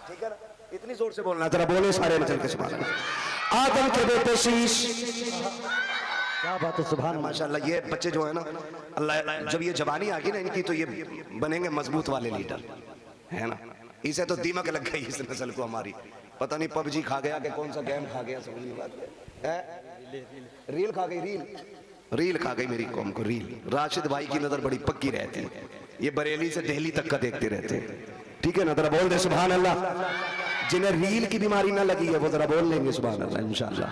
ठीक है ना, इतनी जोर से बोलना। जरा बोले सारे में चल के सुभान अल्लाह। आदम के बेटे शीश, क्या बात है सुभान अल्लाह। माशाल्लाह। ये बच्चे जो है ना, अल्लाह जब ये जवानी आ गई ना इनकी, तो ये बनेंगे मजबूत वाले लीडर, है ना? इसे तो दीमक लग गई इस नस्ल को हमारी, पता नहीं पबजी खा गया कि कौन सा गेम खा गया, समझ नहीं बात है। रील खा गई, रील खा गई मेरी कौम को, रील। राशिद भाई की नजर बड़ी पक्की रहती है, ये बरेली से दिल्ली तक का देखते रहते हैं। ठीक है ना, जरा बोल दे सुभान अल्लाह। जिन्हें रील की बीमारी ना लगी है वो जरा बोल लेंगे सुभान अल्लाह इंशाअल्लाह।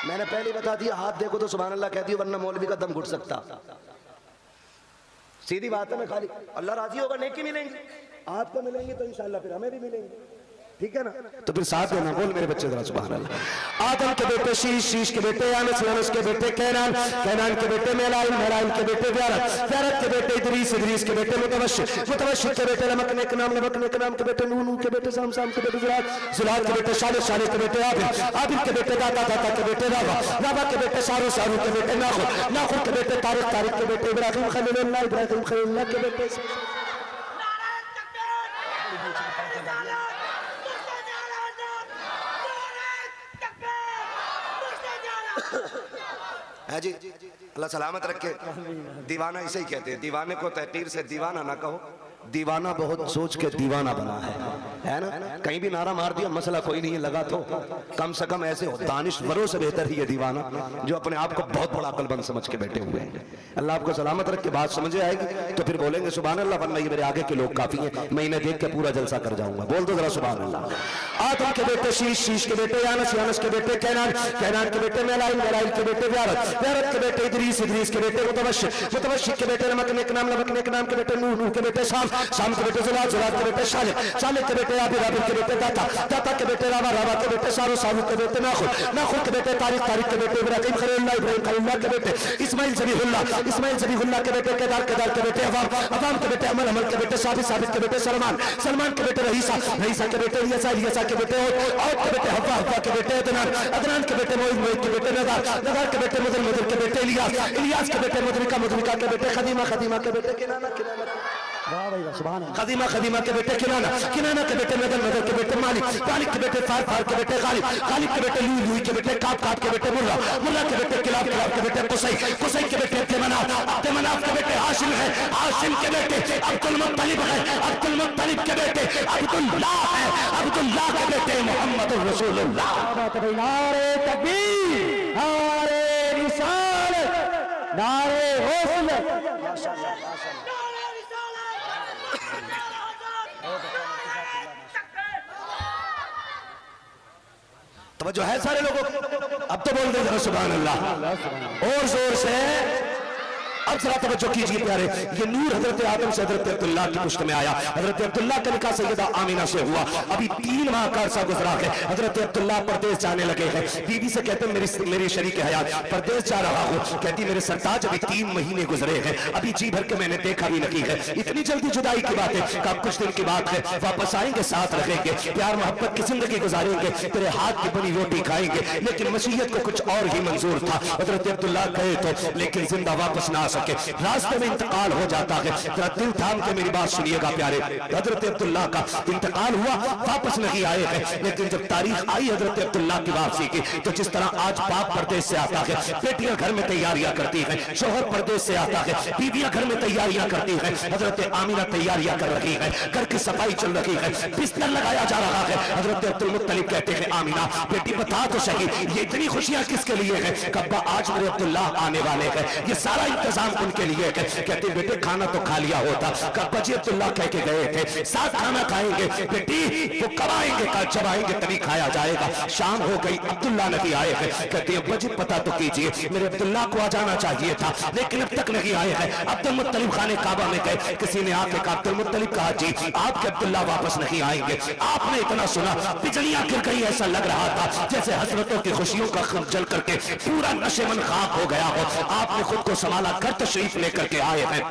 मैंने पहले बता दिया, हाथ देखो तो सुभान अल्लाह कह दियो, वरना मौलवी का दम घुट सकता। सीधी बात है। मैं खाली अल्लाह राजी होगा नेकी मिलेंगी, आपको मिलेंगी तो इंशाअल्लाह फिर हमें भी मिलेंगी। ठीक है ना, तो फिर साथ देना। बोल मेरे बच्चे जरा सुभान अल्लाह। आदम के बेटे शीश, शीश के बेटे यानस, यानस के बेटे कैनान, कैनान के बेटे मेलाइल, मेलाइल के बेटे व्यारत, व्यारत के बेटे इदरीस, इदरीस के बेटे मुतवश्शिर, मुतवश्शिर के बेटे लमक ने नाम, लमक ने नाम के बेटे नूह, नूह के बेटे साम, साम के बेटे जुलाल, जुलाल के बेटे शालिस, शालिस के बेटे आबिल, आबिल के बेटे दाता, दाता के बेटे रावा, रावा के बेटे सारू, सारू के बेटे नाखुर, नाखुर के बेटे तारिक, तारिक के बेटे इब्राहिम खलीलुल्लाह, इब्राहिम खलीलुल्लाह के बेटे। है जी, अल्लाह सलामत रखे। दीवाना इसे ही कहते हैं, दीवाने को तहकीर से दीवाना ना कहो, दीवाना बहुत सोच के दीवाना बना है ना? कहीं भी नारा मार दिया मसला कोई नहीं लगा तो कम से कम ऐसे हो, दानिशवरों से बेहतर ही है दीवाना जो अपने आप को बहुत बड़ा अक्लमंद समझ के बैठे हुए हैं। अल्लाह आपको सलामत रख के बात समझ आएगी तो फिर बोलेंगे सुभान अल्लाह, वरना ये मेरे आगे के लोग काफी हैं, मैं इन्हें देख के पूरा जलसा कर जाऊंगा। बोल दो जरा सुभान अल्लाह। आदम के बेटे शीश, शीश के बेटे यानस, यानस के बेटे कैनान, कैनान के बेटे मेलाइल, मेलाइल के बेटे व्यारत, व्यारत के बेटे इदरीस, इदरीस के बेटे मुतवश्शिर, मुतवश्शिर के बेटे लमक ने नाम, लमक ने नाम के बेटे नूह, नूह के बेटे शाम, शाम के बेटे जुलाल, जुलाल के बेटे शालिह, शालिह के बेटे आबिल, आबिल के बेटे दाता, दाता के बेटे रावा, रावा के बेटे सारू, सारू के बेटे नाखुर, नाखुर के बेटे तारिक, तारिक के बेटे इब्राहिम खलीलुल्लाह, इब्राहिम खलीलुल्लाह के बेटे इस्माइल ज़बीहुल्लाह, इस्माइल ज़बीहुल्लाह के बेटे केदार, केदार के बेटे अवाम, अवाम के बेटे अमल, अमल के बेटे साबित, साबित के बेटे सलमान, सलमान के बेटे रहीसा, रहीसा के बेटे इलियासा, इलियासा के बेटे औद के बेटे हव्वा, हव्वा के बेटे अदनान, अदनान के बेटे मोइद, मोइद के बेटे नज़ार, नज़ार के बेटे मुदल, मुदल के बेटे इलियास, इलियास के बेटे मुदरिका, मुदरिका के बेटे खदीमा, खदीमा के बेटे किनाना, किनाना। वाह भाई वाह, सुभान अल्लाह। खदीमा खदीमा के बेटे किनाना, किनाना के बेटे नदर, नदर के बेटे मालिक, मालिक के बेटे फार, फार के बेटे गालिब, गालिब के बेटे लूई, लूई के बेटे काब, काब के बेटे मुर्रा, मुर्रा के बेटे किलाब, किलाब के बेटे कुसै, कुसै के बेटे अब्दे मनाफ, अब्दे मनाफ के बेटे हाशिम है, हाशिम के बेटे अब्दुल मुत्तलिब है, अब्दुल मुत्तलिब के बेटे अब्दुल्लाह है, अब्दुल्लाह के बेटे मोहम्मद रसूलुल्लाह। बात भाई, नारे तकबीर, नारे रिसालत, नारे गौसियत। तवज्जो है सारे लोगों को? अब तो बोल दे जरा सुभान अल्लाह और जोर से। अब जरा तवज्जो कीजिए प्यारे, ये नूर हजरत आदम से हजरत अब्दुल्लाह की पुश्त में आया। हजरत अब्दुल्लाह का निकाह सैयदा आमीना से हुआ। अभी 3 माह का अरसा गुजरा है। हजरत अब्दुल्लाह परदेश जाने लगे हैं। बीवी से कहते हैं मेरी शरीक हयात परदेश जा रहा हूँ। कहती मेरे सरताज अभी 3 महीने गुजरे हैं, अभी जी भर के मैंने देखा भी नहीं है। इतनी जल्दी जुदाई की बात है? कब कुछ दिन की बात है, वापस आएंगे, साथ रहेंगे, प्यार मोहब्बत की जिंदगी गुजारेंगे, तेरे हाथ की बनी रोटी खाएंगे। लेकिन मसीहत को कुछ और ही मंजूर था। हजरत अब्दुल्लाह गए तो लेकिन जिंदा वापस ना सके, रास्ते में इंतकाल हो जाता है। जरा दिल थाम के मेरी बात सुनिएगा प्यारे, हजरत अब्दुल्लाह का इंतकाल हुआ, वापस नहीं आए हैं। लेकिन जब तारीख आई हजरत अब्दुल्लाह की वापसी की, तो जिस तरह आज बाप परदेश से आता है, बेटियां घर में तैयारियां करती हैं, शोहर परदेश से आता है, बीवियां घर में तैयारियां करती हैं, हजरत आमीना तैयारियां कर रही है, घर की सफाई चल रही है, बिस्तर लगाया जा रहा है। हजरत अब्दुल मुत्तलिब कहते हैं आमीना बेटी बता तो सही, ये इतनी खुशियां किसके लिए है? कब्बा आज मेरे अब्दुल्लाह आने वाले हैं, ये सारा इंतजाम उनके लिए है। कहते बेटे खाना तो खा लिया होता, कब्बा जी अब्दुल्लाह कह के गए थे साथ खाना खाएंगे। बेटी वो कब आएंगे? कल जब आएंगे तभी खाया जाएगा। शाम हो गई, अब्दुल्लाह नहीं आए हैं। कहते अब्बा जी पता तो कीजिए, मेरे अब्दुल्लाह को आ जाना चाहिए था, लेकिन अब तक नहीं आए हैं। अब्दुल मुत्तलिब खाने काबा में गए, किसी ने आके कहा अब्दुल मुत्तलिब कहा जी आपके अब्दुल्लाह वापस नहीं आएंगे। आपने इतना सुना, बिजलियां गिर गई, ऐसा लग रहा था जैसे हसरतों की खुशियों का खम जल करके पूरा नशेमन खाक हो गया हो। आपने खुद को संभाला, घर तशरीफ लेकर के आए हैं।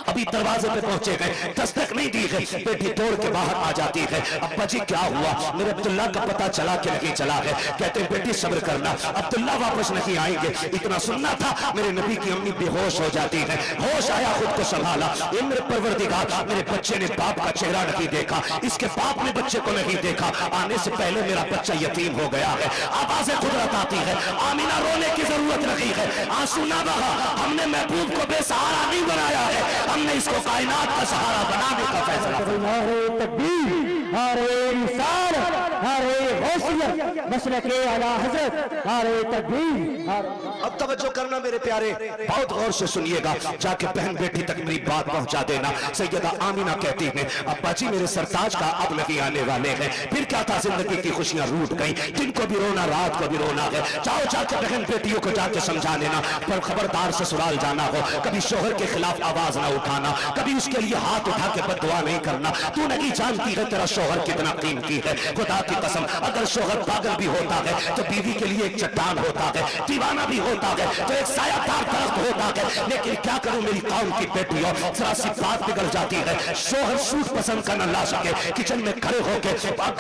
अभी दरवाजे पे पहुंचे गए, दस्तक नहीं दी गई, बेटी दौड़ के बाहर आ जाती है। अब्बा जी क्या हुआ? मेरे अब्दुल्लाह का पता चला कि नहीं चला है? कहते हैं बेटी सब्र करना, अब्दुल्लाह वापस नहीं आएंगे। इतना सुनना था, मेरे नबी की अम्मी बेहोश हो जाती है। होश आया, खुद को संभाला, ये मेरे परवरदिगार मेरे बच्चे ने बाप का चेहरा नहीं देखा, इसके बाप ने बच्चे को नहीं देखा, आने से पहले मेरा बच्चा यतीम हो गया है। आवाज़े कुदरत आती है, आमीना रोने की जरूरत नहीं है, आंसू ना बहा, हमने महबूब को बेसहारा नहीं बनाया है, हमने इसको कायनात का सहारा बनाने का फैसला किया। नारे तकबीर, नारे रिसालत, नारे गौसियत, मसलके आला हज़रत, नारे तकबीर। अब तवज्जो करना मेरे प्यारे, बहुत गौर से सुनिएगा, जाके बहन बेटी तक मेरी बात पहुंचा देना। सैयदा आमीना कहती हैं अब्बा जी मेरे सरताज का अब नहीं आने वाले हैं। फिर क्या था, जिंदगी की खुशियां रूठ गई, दिन को भी रोना, रात को भी रोना है। जाओ जाके बहन बेटियों को जाके समझा लेना, पर खबरदार ससुराल जाना हो, कभी शोहर के खिलाफ आवाज ना उठाना, कभी उसके लिए हाथ उठा के बददुआ नहीं करना। तू नहीं जानती है तेरा शोहर कितना कीमती है। खुदा की कसम, अगर शोहर पागल भी होता है तो बीवी के लिए एक चट्टान होता है, दीवाना भी होता है तो एक सायादार दरख्त होता है। लेकिन क्या करूं मेरी कौम की बेटियों, जरा सी बात बिगड़ जाती है। शोहर सूट पसंद करना ला सके, किचन में खड़े होके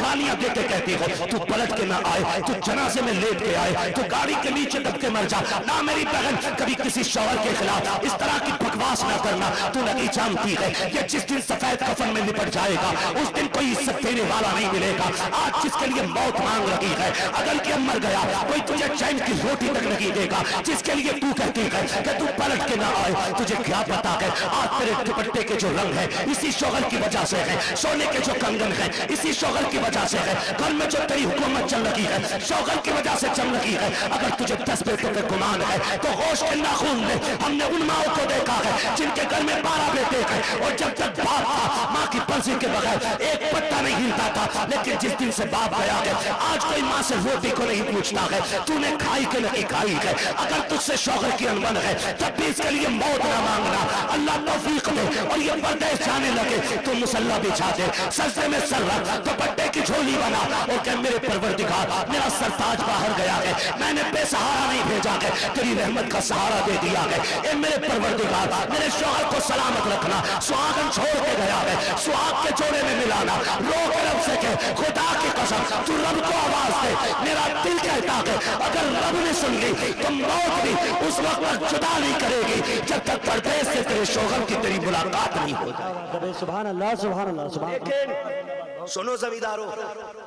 गालियां देके कहती है तू पलट के ना आए, तू जनाजे में लेट के आए, तू गाड़ी के नीचे दब के मर जा। ना मेरी बहन, कभी किसी शोहर के खिलाफ इस तरह की बकवास ना करना। तू नहीं जानती है ये जिस दिन सफेद कफन में लिपट जाएगा उस दिन कोई इज्जत देने वाला नहीं मिलेगा। आज जिसके लिए मौत मांग रही है, अगल के मर गया, कोई तुझे चैन की रोटी तक नहीं देगा। जिसके लिए तू कहती है कि तू पलट के ना आए, तुझे क्या पता है आज तेरे दुपट्टे के जो रंग है इसी शोहर की वजह से है, सोने के जो कंगन है इसी शोहर की वजह से है, घर में जो तेरी हुकूमत चल रही है शोहर की वजह से चल रही है। अगर तुझे 10 बेटों के गुमान है तो होश के नाखून में हमने उन माओं को देखा है जिनके घर में 12 बेटे हैं और जब तक बाप था माँ की पर्ची के बगैर एक पत्ता नहीं हिलता था। लेकिन जिस दिन से बाप गया है आज कोई माँ से रोटी को नहीं पूछता है तूने खाई के नहीं खाई है। अगर तुझसे शौहर की अनबन है तब भी इसके लिए मौत ना मांगना, अल्लाह तौफीक दे और ये परदेश जाने लगे तो मुसल्ला बिछा दे, सजदे में सर रख, दुपट्टे की झोली बना और कह मेरे परवरदिगार मेरा सरताज बाहर गया है, मैंने बेसहारा नहीं भेजा है, तेरी रहमत का सहारा दे दिया है। ए मेरे परवरदिगार मेरे शौहर को सलामत रखना, सुहागन छोड़ के गया है, सुहाग के जोड़े में मिलाना, रो के से कह, खुदा की कसम तू रब को आवाज दे, मेरा दिल कहता है अगर रब ने सुन ली तो मौत भी उस वक्त तक जुदा नहीं करेगी जब तक परदेश से तेरे शोहर की तेरी मुलाकात नहीं हो जाए। सुभान अल्लाह, सुभान अल्लाह, सुभान। लेकिन सुनो जमींदारों,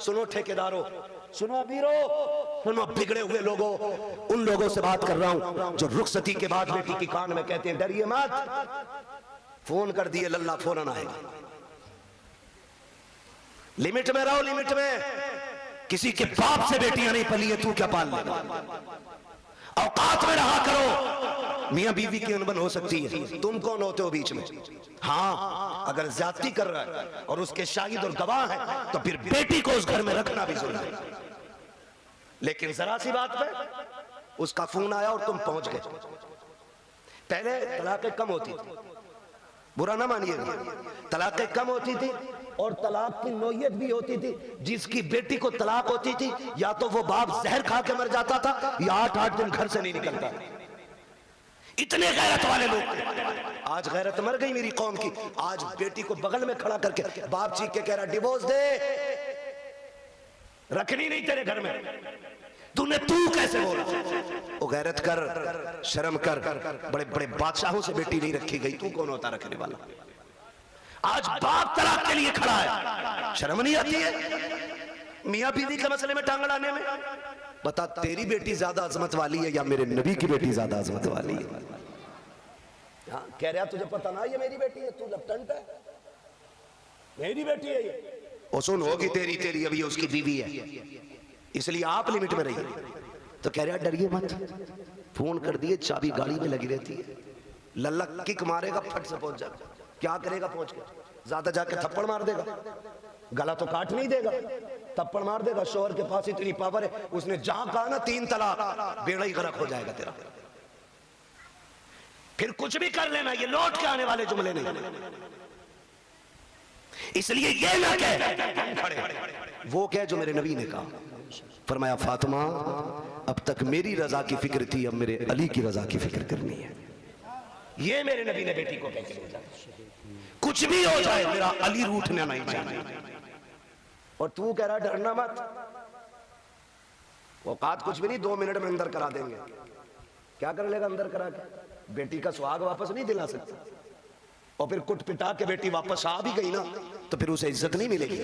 सुनो ठेकेदारों, सुनो अमीरों, सुनो बिगड़े हुए लोगों, उन लोगों से बात कर रहा हूं जो रुखसती के बाद बेटी की कान में कहते हैं डरिए मत, फोन कर दिए लल्ला फौरन आएगा। लिमिट में रहो, लिमिट में। किसी के बाप से बेटियां नहीं पली है, तू क्या पाल लेगा? औकात में रहा करो। मियां बीवी की अनबन हो सकती है, तुम कौन होते हो बीच में? हाँ, अगर ज्यादती कर रहा है और उसके शाहिद और गवाह है तो फिर बेटी को उस घर में रखना भी जरूरी है। लेकिन जरा सी बात पे उसका फोन आया और तुम पहुंच गए। पहले तलाकें कम होती थी, बुरा ना मानिएगा, तलाकें कम होती थी और तलाक की नौयत भी होती थी। जिसकी बेटी को तलाक होती थी या तो वो बाप जहर खा के मर जाता था या 8-8 दिन घर से नहीं निकलता। इतने गैरत वाले लोग थे। आज गैरत मर गई मेरी कौम की। आज बेटी को बगल में खड़ा करके बाप चीख के कह रहा डिवोर्स दे, रखनी नहीं तेरे घर में। तूने तू कैसे बोला? ओ गैरत कर, शर्म कर। बड़े बड़े बादशाहों से बेटी नहीं रखी गई, तू कौन होता रखने वाला? आज बाप तलाक के लिए खड़ा है, शर्म नहीं आती है मियां बीवी के मसले में टांग अड़ाने में? बता तेरी बेटी ज्यादा अजमत वाली है या मेरे नबी की बेटी ज्यादा अजमत वाली है? हाँ, कह रहा तुझे पता ना ये मेरी बेटी है, तू लेफ्टिनेंट है, मेरी बेटी है ये। ओ सुन, होगी तेरी तेरी, अभी उसकी बीवी है, इसलिए आप लिमिट में रहिए। तो कह रहा डरिए मत, फोन कर दिए, चाबी गाड़ी में लगी रहती है, लल्ला किक मारेगा फट से पहुंच जाएगा। क्या करेगा पहुंच के? ज्यादा जाके थप्पड़ मार देगा, गला तो काट नहीं देगा, थप्पड़ मार देगा। शोहर के पास इतनी पावर है, उसने जहां कहा ना 3 तलाक, बेड़ा ही गरक हो जाएगा तेरा। फिर कुछ भी कर लेना, ये लौट के आने वाले जुमले नहीं। इसलिए ये ना कह खड़े, वो कह जो मेरे नबी ने कहा। फरमाया फातिमा अब तक मेरी रजा की फिक्र थी, अब मेरे अली की रजा की फिक्र करनी है। ये मेरे नबी ने बेटी को कह के भेजा। कुछ भी हो जाए मेरा अली रूठना नहीं चाहिए। और तू कह रहा डरना मत, औकात कुछ भी नहीं, 2 मिनट में अंदर करा देंगे। क्या कर लेगा अंदर करा के? बेटी का सुहाग वापस नहीं दिला सकता। और फिर कुट पिटा के बेटी वापस आ भी गई ना तो फिर उसे इज्जत नहीं मिलेगी।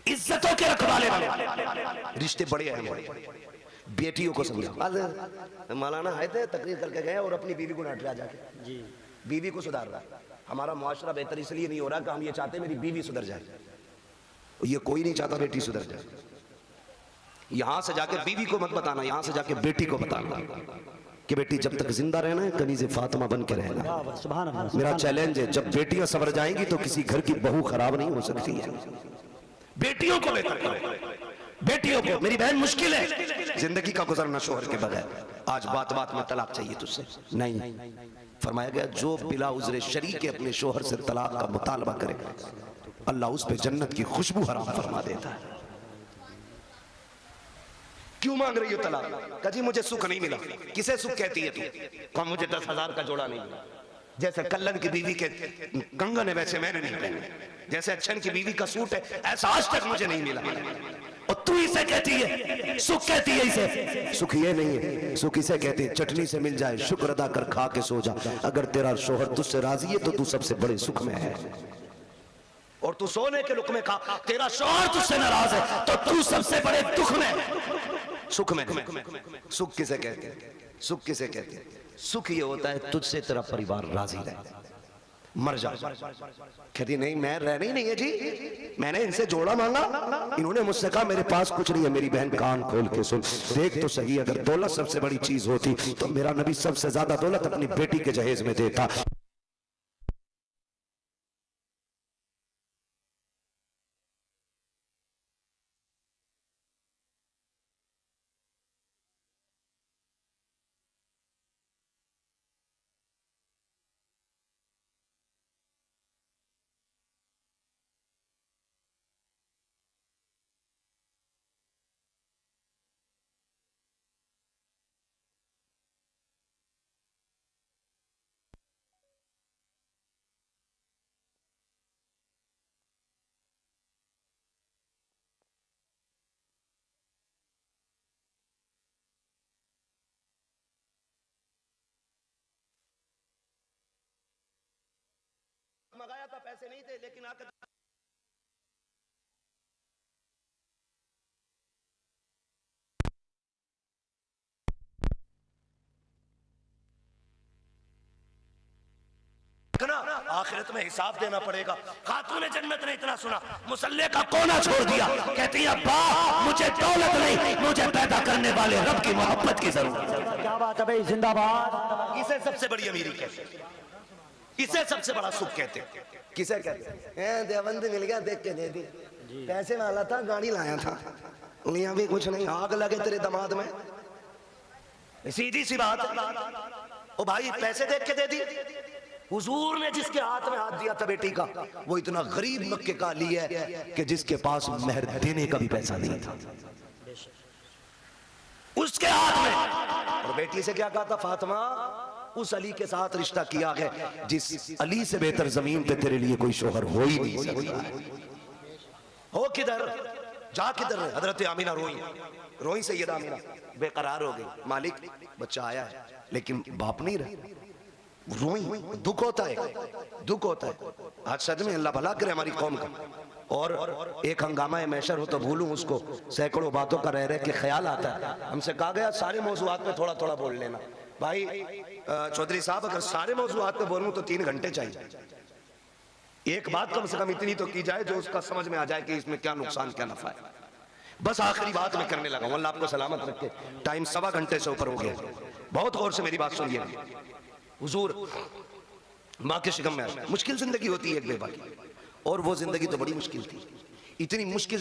इज्जतों के रखवाले बनो, रिश्ते बड़े अहम हैं। बेटियों को समझा। मौलाना है थे तकरीर करके गए और अपनी बीवी को डांट रहा जाके, जी बीवी को सुधार रहा। हमारा मुआशरा बेहतर इसलिए नहीं हो रहा कि हम ये चाहते मेरी बीवी सुधर जाए। ये कोई नहीं चाहता बेटी सुधर जाए। यहां से जाके बीवी को मत बताना, यहां से जाके बेटी को बताना कि बेटी जब तक जिंदा रहना है कनीज़े फातिमा बन के रहना। मेरा चैलेंज है, जब बेटियां सवर जाएंगी तो किसी घर की बहू खराब नहीं हो सकती है। बेटियों को बेहतर करो, बेटियों को। मेरी बहन मुश्किल है जिंदगी का गुजरना शोहर के बगैर। आज बात बात में तलाक चाहिए तुझसे नहीं। फरमाया गया जो बिला उज़्र शरीक अपने शोहर से तलाक का मुतालबा करे अल्लाह उस पे जन्नत की खुशबू हराम फरमा देता है। क्यों मांग रही हो तलाक? कजी मुझे सुख नहीं मिला। किसे सुख कहती है तू? कहा मुझे 10,000 का जोड़ा नहीं मिला। जैसे कल्लन की बीवी के कंगन है वैसे मैंने नहीं पहने, जैसे अच्छन की बीवी का सूट है ऐसा आज तक मुझे नहीं मिला। और तू इसे कहती है सुख कहती है इसे? सुख ये नहीं है, सुख इसे कहते हैं चटनी से मिल जाए शुक्र अदा कर खा के सो जा। अगर तेरा शोहर तुझसे राजी है तो तू सबसे बड़े सुख में है। और तू सोने के लुक में खा, तेरा शोहर तुझसे नाराज है तो तू सबसे बड़े दुख में, सुख में। सुख किसे कहते हैं? सुख किसे कहते हैं? सुख ये होता है तुझसे तेरा परिवार राजी रहे। मर जा कहती नहीं मैं रहना ही नहीं है जी, मैंने इनसे जोड़ा मांगा, इन्होंने मुझसे कहा मेरे पास कुछ नहीं है। मेरी बहन कान खोल के सुन, देख तो सही, अगर दौलत सबसे बड़ी चीज होती तो मेरा नबी सबसे ज्यादा दौलत अपनी बेटी के जहेज में देता। था, पैसे नहीं थे, लेकिन आकर आखिरत में हिसाब देना पड़ेगा। खातून जन्नत ने इतना सुना, मुसल्ले का कोना छोड़ दिया, कहती है अब्बा मुझे दौलत नहीं, मुझे पैदा करने वाले रब की मोहब्बत की जरूरत है। क्या बात है भाई, जिंदाबाद। इसे सबसे बड़ी अमीरी कहते हैं, इसे सबसे बड़ा सुख कहते हैं। किसे कहते हैं? देवबंद मिल गया, देख के दे दी, पैसे वाला था, गाड़ी लाया था, यहाँ भी कुछ नहीं, आग लगे तेरे दामाद में। सीधी सी बात, ओ भाई पैसे देख के दे दी। हुजूर ने जिसके हाथ में हाथ दिया था बेटी का, वो इतना गरीब मक्के का अली है कि जिसके पास मेहर देने का भी पैसा नहीं था, उसके हाथ में। और बेटी से क्या कहा था? फातिमा, उस अली के साथ रिश्ता किया है जिस अली से बेहतर जमीन पे तेरे लिए कोई शोहर हो ही नहीं सकता। हो किधर, जा किधर है? हजरत आमीना रोई सैयदा आमीना बेकरार हो गई, मालिक बच्चा आया है लेकिन बाप नहीं रहा। रोई, दुख होता है। आज सद में अल्लाह भला करे हमारी कौम का। और एक हंगामा मैशर हो तो भूलूं उसको, सैकड़ों बातों का रह के ख्याल आता है। हमसे कहा गया सारे मौजूआत में थोड़ा थोड़ा बोल लेना। भाई चौधरी साहब, अगर सारे मौजूआत में बोलूं तो 3 घंटे चाहिए। एक बात कम से कम इतनी तो की जाए जो उसका समझ में आ जाए कि इसमें क्या नुकसान क्या नफा है। बस आखिरी बात में करने लगा हूं, अल्लाह आपको सलामत रखे। टाइम 1.25 घंटे से ऊपर हो गया। बहुत गौर से मेरी बात सुनिए। हुजूर माँ के शिकम में मुश्किल जिंदगी होती है एक बेवा की, और वो जिंदगी तो बड़ी मुश्किल थी। इतनी मुश्किल